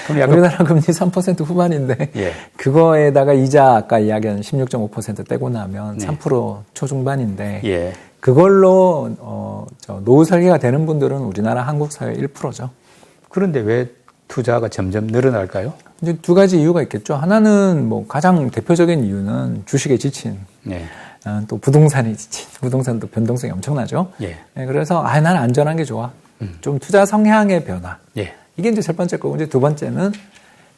Speaker 1: 그럼 약간
Speaker 2: 우리나라 금리 3% 후반인데
Speaker 1: 예.
Speaker 2: 그거에다가 이자 아까 이야기한 16.5% 떼고 나면
Speaker 1: 네.
Speaker 2: 3% 초중반인데
Speaker 1: 예.
Speaker 2: 그걸로 노후 설계가 되는 분들은 우리나라 한국 사회 1%죠.
Speaker 1: 그런데 왜 투자가 점점 늘어날까요?
Speaker 2: 이제 두 가지 이유가 있겠죠. 하나는 뭐 가장 대표적인 이유는 주식에 지친,
Speaker 1: 네.
Speaker 2: 또 부동산에 지친, 부동산도 변동성이 엄청나죠.
Speaker 1: 예.
Speaker 2: 네, 그래서 나는 안전한 게 좋아. 좀 투자 성향의 변화.
Speaker 1: 예.
Speaker 2: 이게 이제 첫 번째 거고 이제 두 번째는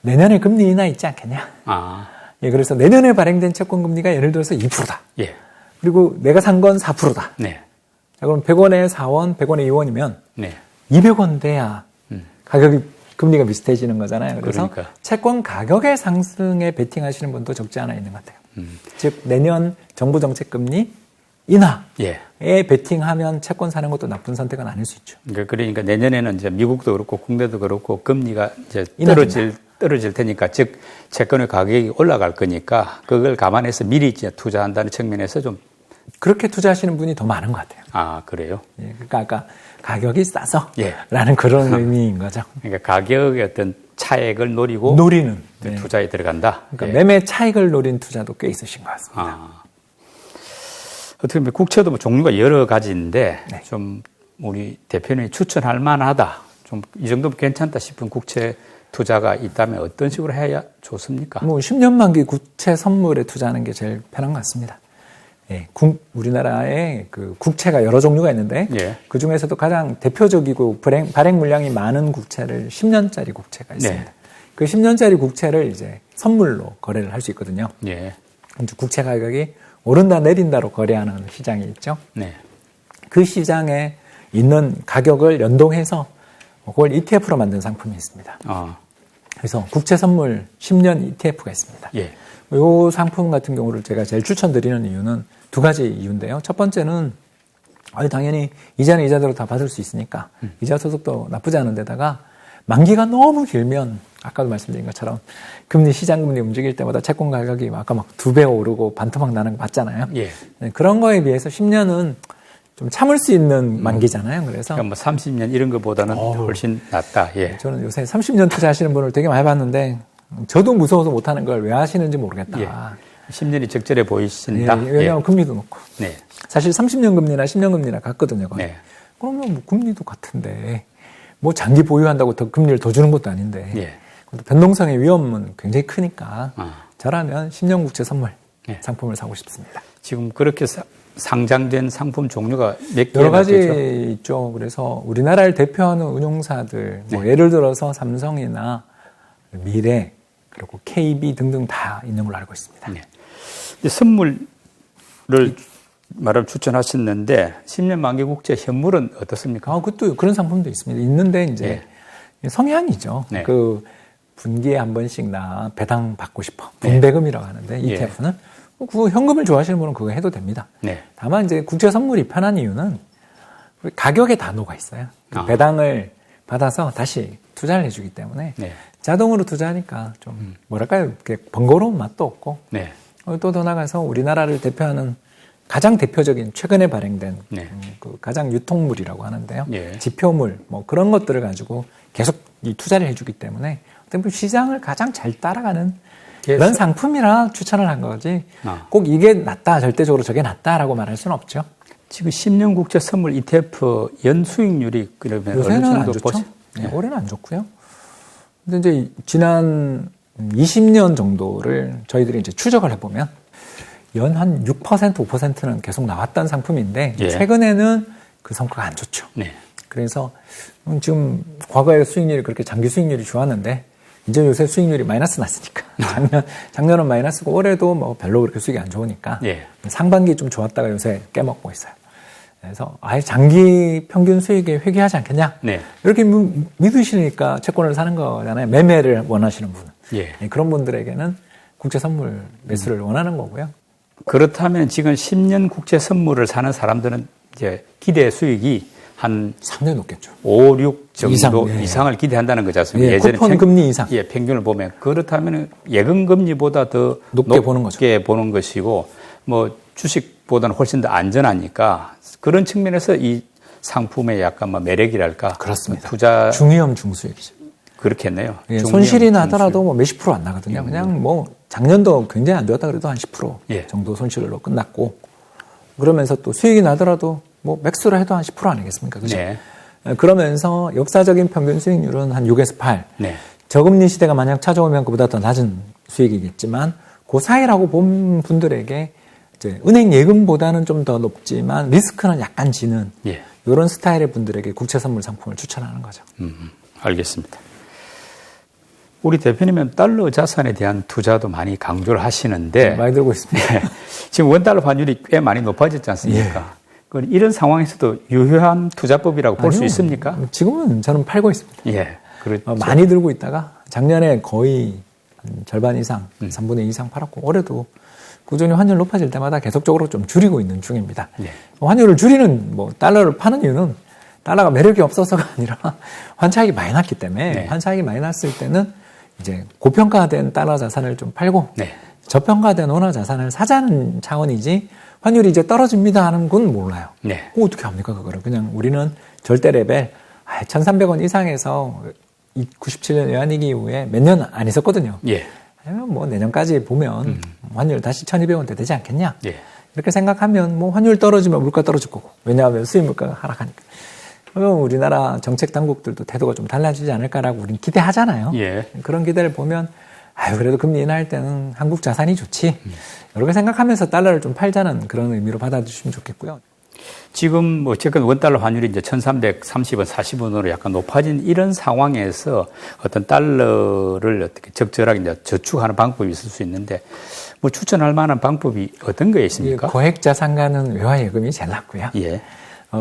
Speaker 2: 내년에 금리 인하 있지 않겠냐.
Speaker 1: 아.
Speaker 2: 예, 그래서 내년에 발행된 채권 금리가 예를 들어서 2%다.
Speaker 1: 예.
Speaker 2: 그리고 내가 산 건 4%다.
Speaker 1: 네.
Speaker 2: 자, 그럼 100원에 4원, 100원에 2원이면
Speaker 1: 네.
Speaker 2: 200원 돼야 가격이 금리가 비슷해지는 거잖아요. 그래서
Speaker 1: 그러니까.
Speaker 2: 채권 가격의 상승에 베팅하시는 분도 적지 않아 있는 것 같아요. 즉 내년 정부 정책 금리 인하에
Speaker 1: 예.
Speaker 2: 베팅하면 채권 사는 것도 나쁜 선택은 아닐 수 있죠.
Speaker 1: 그러니까 내년에는 이제 미국도 그렇고 국내도 그렇고 금리가 이제
Speaker 2: 인하된다.
Speaker 1: 떨어질 테니까 즉 채권의 가격이 올라갈 거니까 그걸 감안해서 미리 이제 투자한다는 측면에서 좀
Speaker 2: 그렇게 투자하시는 분이 더 많은 것 같아요.
Speaker 1: 아, 그래요?
Speaker 2: 예, 그러니까 아까 가격이 싸서
Speaker 1: 예.
Speaker 2: 라는 그런 의미인 거죠.
Speaker 1: 그러니까 가격의 어떤 차액을 노리고
Speaker 2: 노리는. 네.
Speaker 1: 투자에 들어간다.
Speaker 2: 그러니까
Speaker 1: 예.
Speaker 2: 매매 차익을 노린 투자도 꽤 있으신 것 같습니다.
Speaker 1: 아. 어떻게 보면 국채도 뭐 종류가 여러 가지인데
Speaker 2: 네.
Speaker 1: 좀 우리 대표님이 추천할 만하다. 좀 이 정도면 괜찮다 싶은 국채 투자가 있다면 어떤 식으로 해야 좋습니까?
Speaker 2: 뭐 10년 만기 국채 선물에 투자하는 게 제일 편한 것 같습니다. 예, 우리나라에 그 국채가 여러 종류가 있는데
Speaker 1: 예.
Speaker 2: 그 중에서도 가장 대표적이고 발행 물량이 많은 국채를 10년짜리 국채가 있습니다.
Speaker 1: 네.
Speaker 2: 그 10년짜리 국채를 이제 선물로 거래를 할 수 있거든요.
Speaker 1: 예.
Speaker 2: 이제 국채 가격이 오른다 내린다로 거래하는 시장이 있죠.
Speaker 1: 네.
Speaker 2: 그 시장에 있는 가격을 연동해서 그걸 ETF로 만든 상품이 있습니다.
Speaker 1: 아.
Speaker 2: 그래서 국채 선물 10년 ETF가 있습니다.
Speaker 1: 예.
Speaker 2: 이 상품 같은 경우를 제가 제일 추천드리는 이유는 두 가지 이유인데요. 첫 번째는 당연히 이자는 이자대로 다 받을 수 있으니까 이자 소득도 나쁘지 않은 데다가 만기가 너무 길면 아까도 말씀드린 것처럼 시장 금리 움직일 때마다 채권 가격이 아까 막 2배 오르고 반토막 나는 거 봤잖아요.
Speaker 1: 예.
Speaker 2: 네, 그런 거에 비해서 10년은 좀 참을 수 있는 만기잖아요. 그래서
Speaker 1: 그러니까 뭐 30년 이런 것보다는 훨씬 낫다. 예.
Speaker 2: 저는 요새 30년 투자하시는 분을 되게 많이 봤는데 저도 무서워서 못하는 걸 왜 하시는지 모르겠다.
Speaker 1: 예. 10년이 적절해 보이신다.
Speaker 2: 예, 왜냐하면 금리도 높고.
Speaker 1: 네.
Speaker 2: 사실 30년 금리나 10년 금리나 같거든요. 거의.
Speaker 1: 네.
Speaker 2: 그러면 뭐 금리도 같은데 뭐 장기 보유한다고 더 금리를 더 주는 것도 아닌데
Speaker 1: 예.
Speaker 2: 변동성의 위험은 굉장히 크니까
Speaker 1: 아.
Speaker 2: 저라면 10년 국채 선물
Speaker 1: 예.
Speaker 2: 상품을 사고 싶습니다.
Speaker 1: 지금 그렇게 상장된 상품 종류가 몇 개나
Speaker 2: 여러 가지
Speaker 1: 되죠?
Speaker 2: 있죠. 그래서 우리나라를 대표하는 운용사들, 뭐 예를 들어서 삼성이나 미래, 그리고 KB 등등 다 있는 걸로 알고 있습니다.
Speaker 1: 네. 선물을 말을 추천하셨는데 10년 만기 국채 현물은 어떻습니까?
Speaker 2: 그것도 그런 상품도 있습니다. 있는데 이제 성향이죠.
Speaker 1: 네.
Speaker 2: 그 분기에 한 번씩 나 배당 받고 싶어. 분배금이라고 하는데 ETF는 그 현금을 좋아하시는 분은 그거 해도 됩니다.
Speaker 1: 네.
Speaker 2: 다만 이제 국채 선물이 편한 이유는 가격에 다 녹아 있어요. 배당을 받아서 다시 투자를 해주기 때문에
Speaker 1: 네.
Speaker 2: 자동으로 투자하니까 좀 뭐랄까요, 이렇게 번거로운 맛도 없고
Speaker 1: 네.
Speaker 2: 또 더 나가서 우리나라를 대표하는 가장 대표적인 최근에 발행된
Speaker 1: 네.
Speaker 2: 그 가장 유통물이라고 하는데요.
Speaker 1: 예.
Speaker 2: 지표물 뭐 그런 것들을 가지고 계속 이 투자를 해주기 때문에 어떤 시장을 가장 잘 따라가는 그런 상품이라 추천을 한 거지. 꼭 이게 낫다, 절대적으로 저게 낫다라고 말할 수는 없죠.
Speaker 1: 지금 10년 국제 선물 ETF 연 수익률이 그러면
Speaker 2: 요새는
Speaker 1: 어느
Speaker 2: 안
Speaker 1: 정도
Speaker 2: 좋죠. 네, 올해는 안 좋고요. 근데 이제 지난 20년 정도를 저희들이 이제 추적을 해보면 연 한 6%, 5%는 계속 나왔던 상품인데
Speaker 1: 예.
Speaker 2: 최근에는 그 성과가 안 좋죠.
Speaker 1: 네.
Speaker 2: 그래서 지금 과거에 수익률이 그렇게 장기 수익률이 좋았는데 이제 요새 수익률이 마이너스 났으니까 작년은 마이너스고 올해도 뭐 별로 그렇게 수익이 안 좋으니까
Speaker 1: 예.
Speaker 2: 상반기 좀 좋았다가 요새 깨먹고 있어요. 그래서 아예 장기 평균 수익에 회귀하지 않겠냐?
Speaker 1: 네.
Speaker 2: 이렇게 믿으시니까 채권을 사는 거잖아요. 매매를 원하시는 분은.
Speaker 1: 예.
Speaker 2: 그런 분들에게는 국제 선물 매수를 원하는 거고요.
Speaker 1: 그렇다면 지금 10년 국제 선물을 사는 사람들은 이제 기대 수익이 한
Speaker 2: 상당히 높겠죠.
Speaker 1: 5, 6 정도
Speaker 2: 이상,
Speaker 1: 이상을 기대한다는 거지 않습니까?
Speaker 2: 예, 쿠폰 금리 이상.
Speaker 1: 예, 평균을 보면 그렇다면 예금 금리보다 더
Speaker 2: 높게 보는 거죠.
Speaker 1: 보는 것이고 뭐 주식보다는 훨씬 더 안전하니까 그런 측면에서 이 상품의 약간 뭐 매력이랄까
Speaker 2: 그렇습니다.
Speaker 1: 투자
Speaker 2: 중위험 중수익이죠.
Speaker 1: 그렇겠네요.
Speaker 2: 예, 손실이 나더라도 뭐 몇십 프로 안 나거든요. 그냥 뭐 작년도 굉장히 안 좋았다 그래도 한 10%
Speaker 1: 예.
Speaker 2: 정도 손실로 끝났고 그러면서 또 수익이 나더라도 뭐 맥스로 해도 한 10% 아니겠습니까? 그죠?
Speaker 1: 네.
Speaker 2: 그러면서 역사적인 평균 수익률은 한 6에서 8.
Speaker 1: 네.
Speaker 2: 저금리 시대가 만약 찾아오면 그보다 더 낮은 수익이겠지만 그 사이라고 본 분들에게 이제 은행 예금보다는 좀 더 높지만 리스크는 약간 지는
Speaker 1: 예.
Speaker 2: 이런 스타일의 분들에게 국채 선물 상품을 추천하는 거죠.
Speaker 1: 알겠습니다. 우리 대표님은 달러 자산에 대한 투자도 많이 강조를 하시는데
Speaker 2: 네, 많이 들고 있습니다.
Speaker 1: 지금 원달러 환율이 꽤 많이 높아졌지 않습니까? 이런 상황에서도 유효한 투자법이라고 볼 수 있습니까?
Speaker 2: 지금은 저는 팔고 있습니다.
Speaker 1: 예, 그렇죠.
Speaker 2: 많이 들고 있다가 작년에 거의 절반 이상, 3분의 2 이상 팔았고 올해도 꾸준히 환율 높아질 때마다 계속적으로 좀 줄이고 있는 중입니다.
Speaker 1: 예.
Speaker 2: 환율을 줄이는 뭐 달러를 파는 이유는 달러가 매력이 없어서가 아니라 환차익이 많이 났기 때문에
Speaker 1: 네.
Speaker 2: 환차익이 많이 났을 때는 이제 고평가된 달러 자산을 좀 팔고
Speaker 1: 네.
Speaker 2: 저평가된 원화 자산을 사자는 차원이지 환율이 이제 떨어집니다 하는 건 몰라요.
Speaker 1: 네.
Speaker 2: 어떻게 합니까 그거를. 그냥 우리는 절대 레벨 1,300원 이상에서 97년 외환위기 이후에 몇 년 안 있었거든요.
Speaker 1: 예.
Speaker 2: 뭐 내년까지 보면 환율 다시 1,200원대 되지 않겠냐.
Speaker 1: 예.
Speaker 2: 이렇게 생각하면 뭐 환율 떨어지면 물가 떨어질 거고. 왜냐하면 수입 물가가 하락하니까. 그러면 우리나라 정책 당국들도 태도가 좀 달라지지 않을까라고 우리는 기대하잖아요.
Speaker 1: 예.
Speaker 2: 그런 기대를 보면 그래도 금리 인하할 때는 한국 자산이 좋지. 이렇게 생각하면서 달러를 좀 팔자는 그런 의미로 받아주시면 좋겠고요.
Speaker 1: 지금 뭐 최근 원달러 환율이 이제 1,330원, 40원으로 약간 높아진 이런 상황에서 어떤 달러를 어떻게 적절하게 이제 저축하는 방법이 있을 수 있는데 뭐 추천할 만한 방법이 어떤 게 있습니까?
Speaker 2: 거액 자산가는 외화 예금이 제일 낫고요.
Speaker 1: 예.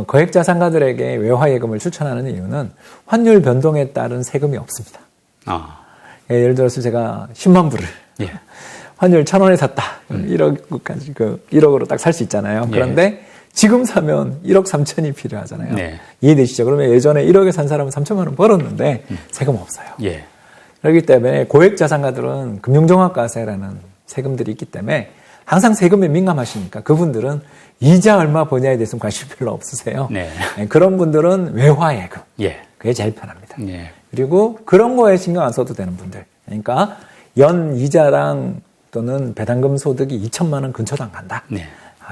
Speaker 2: 거액 자산가들에게 외화 예금을 추천하는 이유는 환율 변동에 따른 세금이 없습니다. 예를 들어서 제가 10만 불을
Speaker 1: 예.
Speaker 2: 환율 1,000원에 샀다. 1억까지 1억으로 딱 살 수 있잖아요. 그런데 지금 사면 1억 3천이 필요하잖아요.
Speaker 1: 네.
Speaker 2: 이해되시죠? 그러면 예전에 1억에 산 사람은 3천만 원 벌었는데 세금 없어요.
Speaker 1: 예.
Speaker 2: 그렇기 때문에 고액 자산가들은 금융종합과세라는 세금들이 있기 때문에 항상 세금에 민감하시니까 그분들은 이자 얼마 버냐에 대해서는 관심 별로 없으세요.
Speaker 1: 네.
Speaker 2: 그런 분들은 외화예금.
Speaker 1: 예.
Speaker 2: 그게 제일 편합니다.
Speaker 1: 예.
Speaker 2: 그리고 그런 거에 신경 안 써도 되는 분들. 그러니까 연 이자랑 또는 배당금 소득이 2천만 원 근처도 안 간다.
Speaker 1: 네.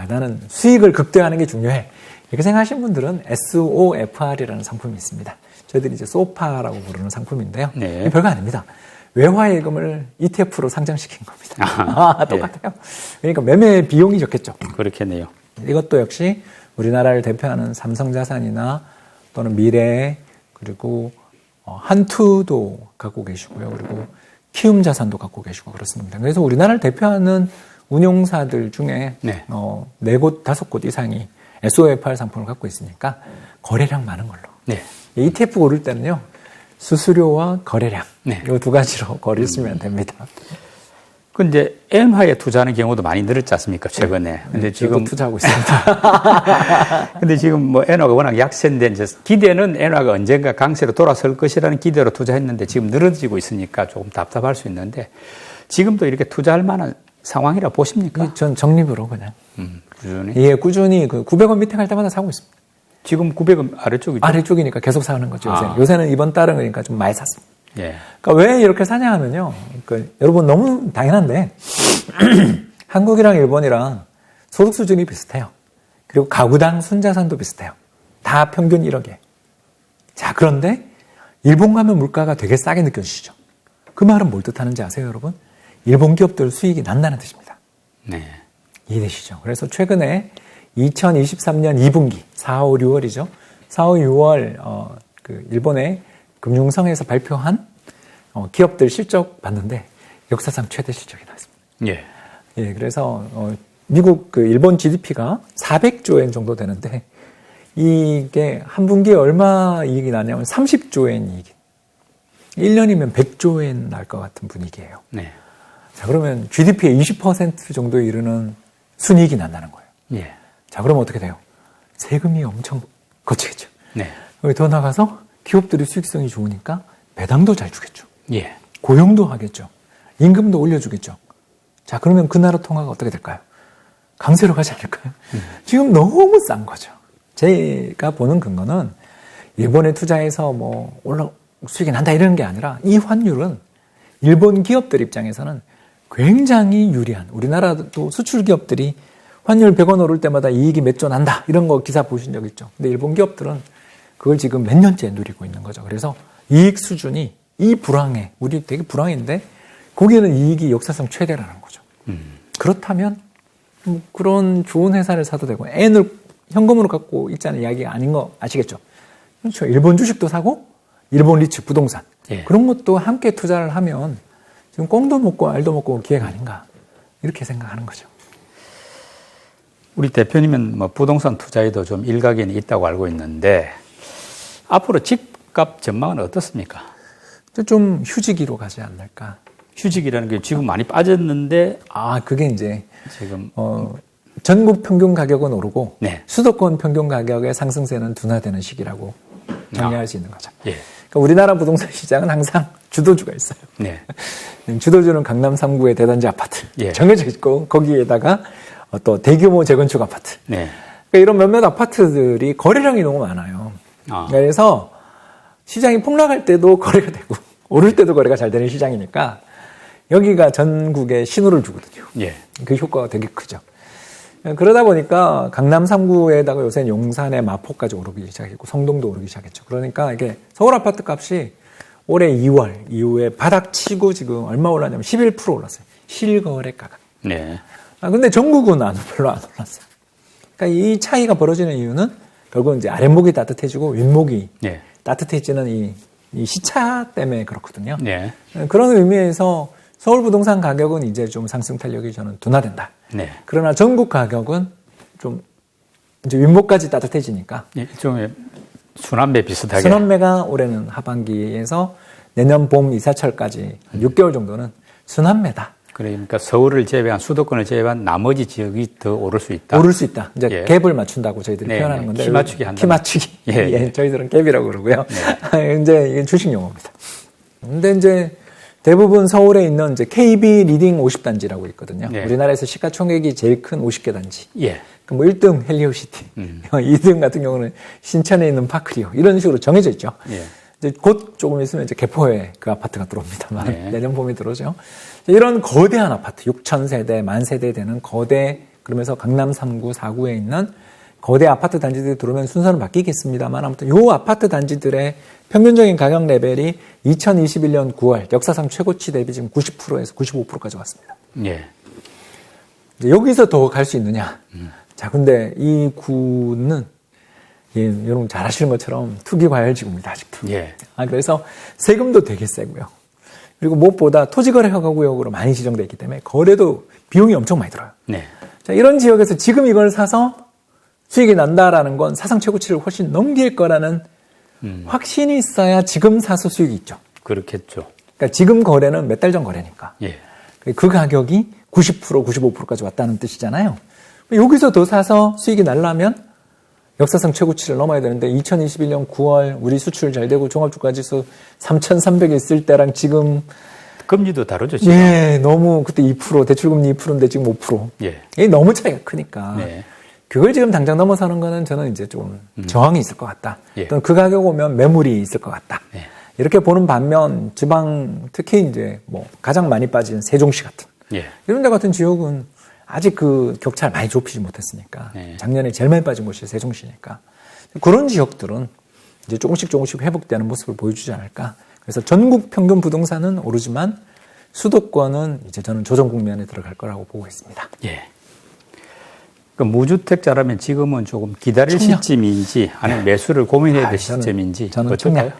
Speaker 2: 나는 수익을 극대화하는 게 중요해. 이렇게 생각하시는 분들은 SOFR이라는 상품이 있습니다. 저희들이 이제 소파라고 부르는 상품인데요.
Speaker 1: 네.
Speaker 2: 별거 아닙니다. 외화예금을 ETF로 상장시킨 겁니다. 똑같아요. 그러니까 매매 비용이 적겠죠.
Speaker 1: 그렇겠네요.
Speaker 2: 이것도 역시 우리나라를 대표하는 삼성자산이나 또는 미래 그리고 한투도 갖고 계시고요. 그리고 키움자산도 갖고 계시고 그렇습니다. 그래서 우리나라를 대표하는 운용사들 중에
Speaker 1: 네.
Speaker 2: 4곳, 5곳 이상이 SOFR 상품을 갖고 있으니까 거래량 많은 걸로.
Speaker 1: 네.
Speaker 2: ETF 고를 때는요. 수수료와 거래량
Speaker 1: 네.
Speaker 2: 이 두 가지로 거리시면 됩니다.
Speaker 1: 근데 엔화에 투자하는 경우도 많이 늘었지 않습니까? 최근에. 근데 지금
Speaker 2: 투자하고 있습니다.
Speaker 1: 근데 지금 뭐 엔화가 워낙 약세인데 이제 기대는 엔화가 언젠가 강세로 돌아설 것이라는 기대로 투자했는데 지금 늘어지고 있으니까 조금 답답할 수 있는데 지금도 이렇게 투자할 만한 상황이라 보십니까?
Speaker 2: 전 적립으로 그냥.
Speaker 1: 꾸준히.
Speaker 2: 예, 꾸준히 그 900원 밑에 갈 때마다 사고 있습니다.
Speaker 1: 지금 900원 아래쪽이죠?
Speaker 2: 아래쪽이니까 계속 사는 거죠, 요새는.
Speaker 1: 아.
Speaker 2: 요새는 이번 달은 그러니까 좀 많이 샀습니다.
Speaker 1: 예.
Speaker 2: 그러니까 왜 이렇게 사냐 하면요. 그 여러분 너무 당연한데 한국이랑 일본이랑 소득 수준이 비슷해요. 그리고 가구당 순자산도 비슷해요. 다 평균 1억이에요. 자, 그런데 일본 가면 물가가 되게 싸게 느껴지시죠? 그 말은 뭘 뜻하는지 아세요, 여러분? 일본 기업들 수익이 난다는 뜻입니다.
Speaker 1: 네.
Speaker 2: 이해되시죠? 그래서 최근에 2023년 2분기 4, 5, 6월이죠. 4, 5, 6월 그 일본의 금융성에서 발표한 기업들 실적 봤는데 역사상 최대 실적이 나왔습니다.
Speaker 1: 예.
Speaker 2: 예, 그래서 미국 그 일본 GDP가 400조 엔 정도 되는데 이게 한 분기에 얼마 이익이 나냐면 30조 엔 이익이. 1년이면 100조 엔 날 것 같은 분위기예요.
Speaker 1: 네.
Speaker 2: 자, 그러면 GDP의 20% 정도에 이르는 순이익이 난다는 거예요.
Speaker 1: 예.
Speaker 2: 자, 그러면 어떻게 돼요? 세금이 엄청 거치겠죠.
Speaker 1: 네.
Speaker 2: 여기 더 나가서 기업들이 수익성이 좋으니까 배당도 잘 주겠죠.
Speaker 1: 예.
Speaker 2: 고용도 하겠죠. 임금도 올려주겠죠. 자, 그러면 그 나라 통화가 어떻게 될까요? 강세로 가지 않을까요? 지금 너무 싼 거죠. 제가 보는 근거는 일본에 투자해서 뭐 수익이 난다 이러는 게 아니라 이 환율은 일본 기업들 입장에서는 굉장히 유리한, 우리나라도 수출 기업들이 환율 100원 오를 때마다 이익이 몇 조 난다 이런 거 기사 보신 적 있죠. 근데 일본 기업들은 그걸 지금 몇 년째 누리고 있는 거죠. 그래서 이익 수준이 이 불황에, 우리 되게 불황인데 거기에는 이익이 역사상 최대라는 거죠. 그렇다면 뭐 그런 좋은 회사를 사도 되고 N을 현금으로 갖고 있자는 이야기가 아닌 거 아시겠죠? 그렇죠. 일본 주식도 사고 일본 리츠 부동산
Speaker 1: 예.
Speaker 2: 그런 것도 함께 투자를 하면 지금 꽁도 먹고 알도 먹고 기회가 아닌가 이렇게 생각하는 거죠.
Speaker 1: 우리 대표님은 뭐 부동산 투자에도 좀 일각이 있다고 알고 있는데 앞으로 집값 전망은 어떻습니까?
Speaker 2: 좀 휴지기로 가지 않을까.
Speaker 1: 휴직이라는 게 지금 많이 빠졌는데
Speaker 2: 그게 이제
Speaker 1: 지금
Speaker 2: 전국 평균 가격은 오르고
Speaker 1: 네.
Speaker 2: 수도권 평균 가격의 상승세는 둔화되는 시기라고 정리할 수 있는 거죠.
Speaker 1: 예.
Speaker 2: 그러니까 우리나라 부동산 시장은 항상 주도주가 있어요.
Speaker 1: 네.
Speaker 2: 주도주는 강남 3구의 대단지 아파트
Speaker 1: 예.
Speaker 2: 정해져 있고 거기에다가 또 대규모 재건축 아파트.
Speaker 1: 네.
Speaker 2: 그러니까 이런 몇몇 아파트들이 거래량이 너무 많아요. 그래서 시장이 폭락할 때도 거래가 되고 오를 때도 거래가 잘 되는 시장이니까 여기가 전국에 신호를 주거든요.
Speaker 1: 예.
Speaker 2: 그 효과가 되게 크죠. 그러다 보니까 강남 3구에다가 요새 용산의 마포까지 오르기 시작했고 성동도 오르기 시작했죠. 그러니까 이게 서울 아파트 값이 올해 2월 이후에 바닥 치고 지금 얼마 올랐냐면 11% 올랐어요. 실거래 가격.
Speaker 1: 네.
Speaker 2: 근데 전국은 별로 안 올랐어요. 그러니까 이 차이가 벌어지는 이유는 결국은 이제 아랫목이 따뜻해지고 윗목이
Speaker 1: 네.
Speaker 2: 따뜻해지는 이 시차 때문에 그렇거든요.
Speaker 1: 네.
Speaker 2: 그런 의미에서 서울 부동산 가격은 이제 좀 상승 탄력이 저는 둔화된다.
Speaker 1: 네.
Speaker 2: 그러나 전국 가격은 좀 이제 윗목까지 따뜻해지니까
Speaker 1: 일종의 순환매 비슷하게.
Speaker 2: 순환매가 올해는 하반기에서 내년 봄 이사철까지 6개월 정도는 순환매다.
Speaker 1: 그러니까 서울을 제외한 수도권을 제외한 나머지 지역이 더 오를 수 있다.
Speaker 2: 오를 수 있다. 이제
Speaker 1: 예.
Speaker 2: 갭을 맞춘다고 저희들이
Speaker 1: 네,
Speaker 2: 표현하는 건데
Speaker 1: 키 맞추기 한다.
Speaker 2: 키 맞추기.
Speaker 1: 예,
Speaker 2: 예,
Speaker 1: 예.
Speaker 2: 저희들은 갭이라고 그러고요. 이제 이게 주식 용어입니다. 근데 이제 대부분 서울에 있는 이제 KB 리딩 50단지라고 있거든요.
Speaker 1: 네.
Speaker 2: 우리나라에서 시가총액이 제일 큰 50개 단지.
Speaker 1: 예.
Speaker 2: 뭐 1등 헬리오시티, 2등 같은 경우는 신천에 있는 파크리오 이런 식으로 정해져 있죠.
Speaker 1: 예.
Speaker 2: 이제 곧 조금 있으면 이제 개포에 그 아파트가 들어옵니다만
Speaker 1: 네.
Speaker 2: 내년 봄에 들어오죠. 이런 거대한 아파트, 6,000세대, 10,000세대 되는 거대 그러면서 강남 3구, 4구에 있는 거대 아파트 단지들이 들어오면 순서는 바뀌겠습니다만 아무튼 요 아파트 단지들의 평균적인 가격 레벨이 2021년 9월 역사상 최고치 대비 지금 90%에서 95%까지 왔습니다.
Speaker 1: 예.
Speaker 2: 이제 여기서 더 갈 수 있느냐? 자, 근데 이 구는 예, 여러분 잘 아시는 것처럼 투기 과열 지구입니다, 아직도.
Speaker 1: 예.
Speaker 2: 그래서 세금도 되게 세고요. 그리고 무엇보다 토지거래허가구역으로 많이 지정되어 있기 때문에 거래도 비용이 엄청 많이 들어요.
Speaker 1: 네.
Speaker 2: 자, 이런 지역에서 지금 이걸 사서 수익이 난다라는 건 사상 최고치를 훨씬 넘길 거라는 확신이 있어야 지금 사서 수익이 있죠.
Speaker 1: 그렇겠죠.
Speaker 2: 그러니까 지금 거래는 몇 달 전 거래니까.
Speaker 1: 예.
Speaker 2: 그 가격이 90%, 95%까지 왔다는 뜻이잖아요. 여기서 더 사서 수익이 날라면 역사상 최고치를 넘어야 되는데 2021년 9월 우리 수출 잘 되고 종합주가지수 3,300 있을 때랑 지금
Speaker 1: 금리도 다르죠, 지금.
Speaker 2: 예, 너무 그때 2% 대출금리 2%인데 지금 5%.
Speaker 1: 예.
Speaker 2: 이게 너무 차이가 크니까.
Speaker 1: 네.
Speaker 2: 그걸 지금 당장 넘어서는 거는 저는 이제 좀 저항이 있을 것 같다.
Speaker 1: 예.
Speaker 2: 또는 그 가격 오면 매물이 있을 것 같다.
Speaker 1: 예.
Speaker 2: 이렇게 보는 반면 지방 특히 이제 뭐 가장 많이 빠진 세종시 같은
Speaker 1: 예.
Speaker 2: 이런 데 같은 지역은 아직 그 격차를 많이 좁히지 못했으니까
Speaker 1: 네.
Speaker 2: 작년에 제일 많이 빠진 곳이 세종시니까 그런 지역들은 이제 조금씩 회복되는 모습을 보여주지 않을까. 그래서 전국 평균 부동산은 오르지만 수도권은 이제 저는 조정 국면에 들어갈 거라고 보고 있습니다.
Speaker 1: 예. 그 무주택자라면 지금은 조금 기다릴
Speaker 2: 청약.
Speaker 1: 시점인지 아니면 매수를 고민해야 될
Speaker 2: 저는-
Speaker 1: 시점인지
Speaker 2: 저는
Speaker 1: 어떨까요?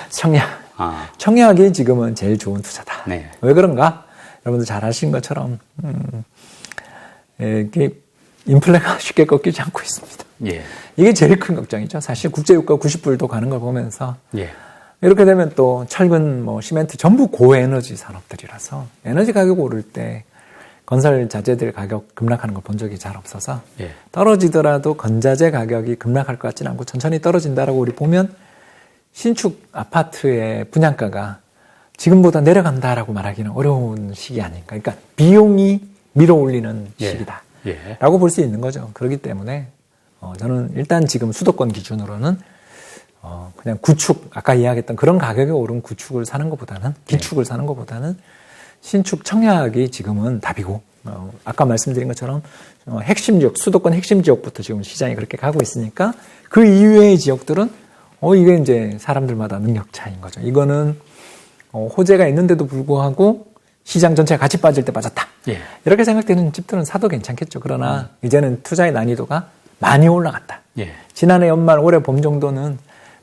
Speaker 2: 청약.
Speaker 1: 아,
Speaker 2: 청약이 지금은 제일 좋은 투자다.
Speaker 1: 네.
Speaker 2: 왜 그런가? 여러분들 잘 아시는 것처럼 이게 인플레가 쉽게 꺾이지 않고 있습니다.
Speaker 1: 예.
Speaker 2: 이게 제일 큰 걱정이죠. 사실 국제유가 90불도 가는 걸 보면서
Speaker 1: 예.
Speaker 2: 이렇게 되면 또 철근, 뭐 시멘트 전부 고에너지 산업들이라서 에너지 가격 오를 때 건설 자재들 가격 급락하는 걸 본 적이 잘 없어서
Speaker 1: 예.
Speaker 2: 떨어지더라도 건자재 가격이 급락할 것 같지는 않고 천천히 떨어진다라고 우리 보면 신축 아파트의 분양가가 지금보다 내려간다라고 말하기는 어려운 시기 아닌가. 그러니까 비용이 밀어올리는
Speaker 1: 예.
Speaker 2: 시기다.
Speaker 1: 예.
Speaker 2: 라고 볼 수 있는 거죠. 그렇기 때문에 저는 일단 지금 수도권 기준으로는 그냥 구축, 아까 이야기했던 그런 가격에 오른 구축을 사는 것보다는, 기축을 사는 것보다는 신축 청약이 지금은 답이고, 아까 말씀드린 것처럼 핵심 지역, 수도권 핵심 지역부터 지금 시장이 그렇게 가고 있으니까 그 이외의 지역들은 이게 이제 사람들마다 능력 차이인 거죠. 이거는 호재가 있는데도 불구하고 시장 전체가 같이 빠질 때 빠졌다.
Speaker 1: 예.
Speaker 2: 이렇게 생각되는 집들은 사도 괜찮겠죠. 그러나 이제는 투자의 난이도가 많이 올라갔다.
Speaker 1: 예.
Speaker 2: 지난해 연말 올해 봄 정도는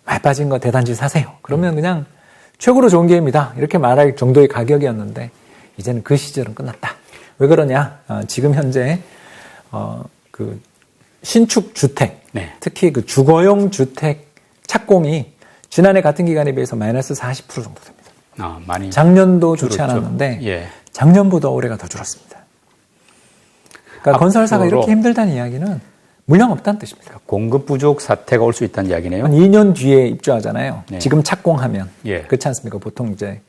Speaker 2: 많이 빠진 거 대단지 사세요. 그러면 그냥 최고로 좋은 기회입니다. 이렇게 말할 정도의 가격이었는데 이제는 그 시절은 끝났다. 왜 그러냐? 지금 현재 그 신축 주택,
Speaker 1: 네.
Speaker 2: 특히 그 주거용 주택 착공이 지난해 같은 기간에 비해서 마이너스 40% 정도 됩니다.
Speaker 1: 아, 많이.
Speaker 2: 작년도 좋지
Speaker 1: 줄었죠.
Speaker 2: 않았는데
Speaker 1: 예.
Speaker 2: 작년보다 올해가 더 줄었습니다. 그러니까 건설사가
Speaker 1: 앞으로
Speaker 2: 이렇게 힘들다는 이야기는 물량 없다는 뜻입니다.
Speaker 1: 공급 부족 사태가 올 수 있다는 이야기네요.
Speaker 2: 한 2년 뒤에 입주하잖아요.
Speaker 1: 네.
Speaker 2: 지금 착공하면.
Speaker 1: 예.
Speaker 2: 그렇지 않습니까? 보통 이제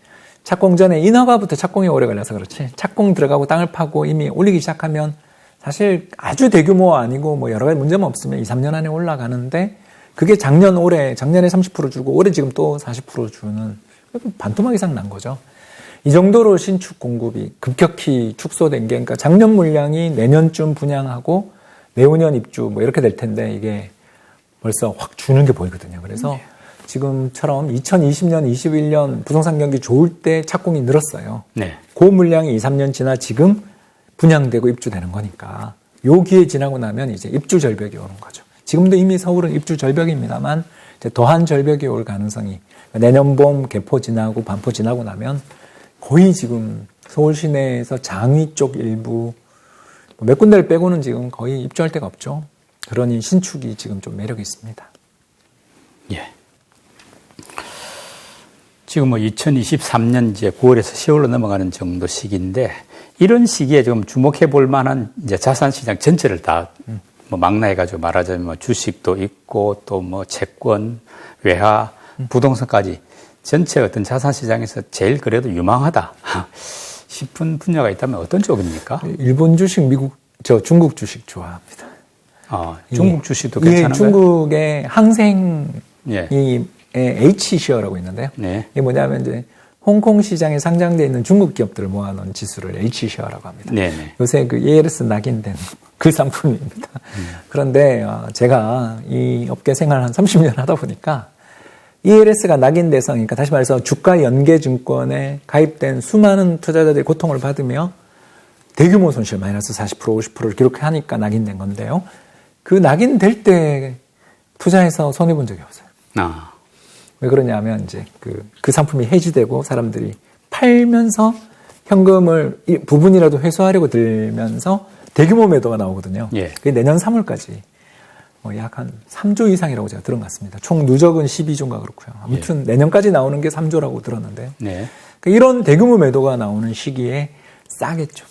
Speaker 2: 착공 전에 인허가부터 착공이 오래 걸려서 그렇지. 착공 들어가고 땅을 파고 이미 올리기 시작하면 사실 아주 대규모 아니고 뭐 여러 가지 문제만 없으면 2, 3년 안에 올라가는데 그게 작년에 30% 주고 올해 지금 또 40% 주는 반토막 이상 난 거죠. 이 정도로 신축 공급이 급격히 축소된 게 그러니까 작년 물량이 내년쯤 분양하고 내후년 입주 뭐 이렇게 될 텐데 이게 벌써 확 주는 게 보이거든요. 그래서 지금처럼 2020년, 21년 부동산 경기 좋을 때 착공이 늘었어요.
Speaker 1: 네.
Speaker 2: 그 물량이 2, 3년 지나 지금 분양되고 입주되는 거니까 요 기회 지나고 나면 이제 입주 절벽이 오는 거죠. 지금도 이미 서울은 입주 절벽입니다만 이제 더한 절벽이 올 가능성이 내년 봄 개포 지나고 반포 지나고 나면 거의 지금 서울 시내에서 장위 쪽 일부 몇 군데를 빼고는 지금 거의 입주할 데가 없죠. 그러니 신축이 지금 좀 매력이 있습니다.
Speaker 1: 예. 지금 뭐 2023년 이제 9월에서 10월로 넘어가는 정도 시기인데 이런 시기에 좀 주목해 볼 만한 이제 자산 시장 전체를 다 뭐 망라해가지고 말하자면 뭐 주식도 있고 또 뭐 채권, 외화, 부동산까지 전체 어떤 자산 시장에서 제일 그래도 유망하다 싶은 분야가 있다면 어떤 쪽입니까?
Speaker 2: 일본 주식, 중국 주식 좋아합니다.
Speaker 1: 중국 주식도 괜찮은가요?
Speaker 2: 중국의 항생이
Speaker 1: 예.
Speaker 2: H시어라고 있는데요.
Speaker 1: 네.
Speaker 2: 이게 뭐냐면 이제 홍콩 시장에 상장되어 있는 중국 기업들을 모아놓은 지수를 H시어라고 합니다.
Speaker 1: 네네.
Speaker 2: 요새 그 ELS 낙인된 그 상품입니다. 그런데 제가 이 업계 생활 한 30년 하다 보니까 ELS가 낙인돼서 그러니까 다시 말해서 주가 연계 증권에 가입된 수많은 투자자들이 고통을 받으며 대규모 손실 마이너스 40% 50%를 기록하니까 낙인된 건데요. 그 낙인될 때 투자해서 손해본 적이 없어요. 왜 그러냐면 이제 그 상품이 해지되고 사람들이 팔면서 현금을 부분이라도 회수하려고 들면서 대규모 매도가 나오거든요.
Speaker 1: 예.
Speaker 2: 그게 내년 3월까지 약 한 3조 이상이라고 제가 들은 것 같습니다. 총 누적은 12조인가 그렇고요. 아무튼 내년까지 나오는 게 3조라고 들었는데
Speaker 1: 네.
Speaker 2: 이런 대규모 매도가 나오는 시기에 싸겠죠.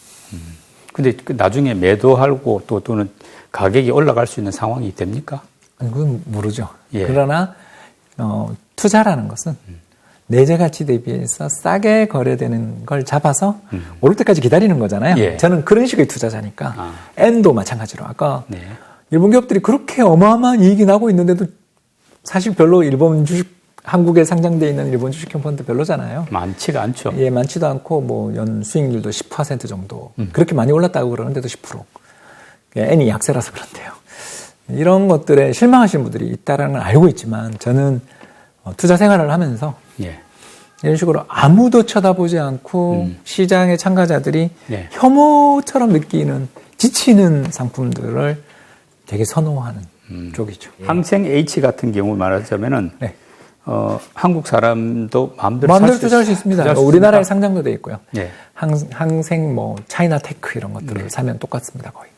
Speaker 1: 근데 나중에 매도하고 또는 가격이 올라갈 수 있는 상황이 됩니까?
Speaker 2: 아니, 그건 모르죠.
Speaker 1: 예.
Speaker 2: 그러나 투자라는 것은 내재 가치 대비해서 싸게 거래되는 걸 잡아서 오를 때까지 기다리는 거잖아요.
Speaker 1: 예.
Speaker 2: 저는 그런 식의 투자자니까 N도 마찬가지로 아까
Speaker 1: 네.
Speaker 2: 일본 기업들이 그렇게 어마어마한 이익이 나고 있는데도 사실 별로 일본 주식 한국에 상장돼 있는 일본 주식형 펀드 별로잖아요.
Speaker 1: 많지가 않죠.
Speaker 2: 예, 많지도 않고 뭐 연 수익률도 10% 정도. 그렇게 많이 올랐다고 그러는데도 10%. N이 약세라서 그런데요. 이런 것들에 실망하시는 분들이 있다는 걸 알고 있지만 저는 투자 생활을 하면서
Speaker 1: 예.
Speaker 2: 이런 식으로 아무도 쳐다보지 않고 시장의 참가자들이
Speaker 1: 네.
Speaker 2: 혐오처럼 느끼는 지치는 상품들을 되게 선호하는 쪽이죠.
Speaker 1: 항생 H 같은 경우 말하자면은
Speaker 2: 네.
Speaker 1: 한국 사람도 마음대로
Speaker 2: 투자할 수 있습니다.
Speaker 1: 투자할 수
Speaker 2: 우리나라에
Speaker 1: 있습니다.
Speaker 2: 상장도 돼 있고요.
Speaker 1: 예.
Speaker 2: 항생 뭐 차이나 테크 이런 것들을 사면 똑같습니다, 거의.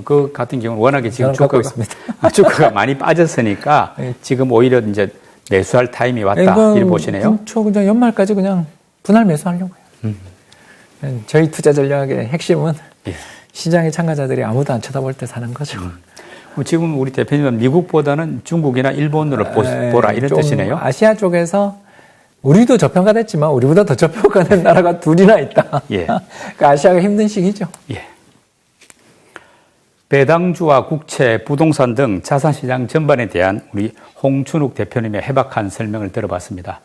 Speaker 1: 그 같은 경우는 워낙에 지금
Speaker 2: 저는 갖고 있습니다.
Speaker 1: 주가가 많이 빠졌으니까
Speaker 2: 네.
Speaker 1: 지금 오히려 이제 매수할 타임이 왔다 이렇게 보시네요.
Speaker 2: 그냥 연말까지 그냥 분할 매수하려고요. 저희 투자 전략의 핵심은
Speaker 1: 예.
Speaker 2: 시장의 참가자들이 아무도 안 쳐다볼 때 사는 거죠.
Speaker 1: 지금 우리 대표님은 미국보다는 중국이나 일본으로 보라 이런
Speaker 2: 좀
Speaker 1: 뜻이네요.
Speaker 2: 아시아 쪽에서 우리도 저평가됐지만 우리보다 더 저평가된 나라가 둘이나 있다.
Speaker 1: 예.
Speaker 2: 그러니까 아시아가 힘든 시기죠.
Speaker 1: 예. 배당주와 국채, 부동산 등 자산시장 전반에 대한 우리 홍춘욱 대표님의 해박한 설명을 들어봤습니다.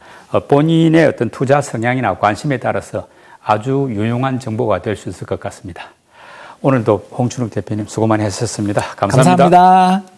Speaker 1: 본인의 어떤 투자 성향이나 관심에 따라서 아주 유용한 정보가 될 수 있을 것 같습니다. 오늘도 홍춘욱 대표님 수고 많이 하셨습니다. 감사합니다.
Speaker 2: 감사합니다.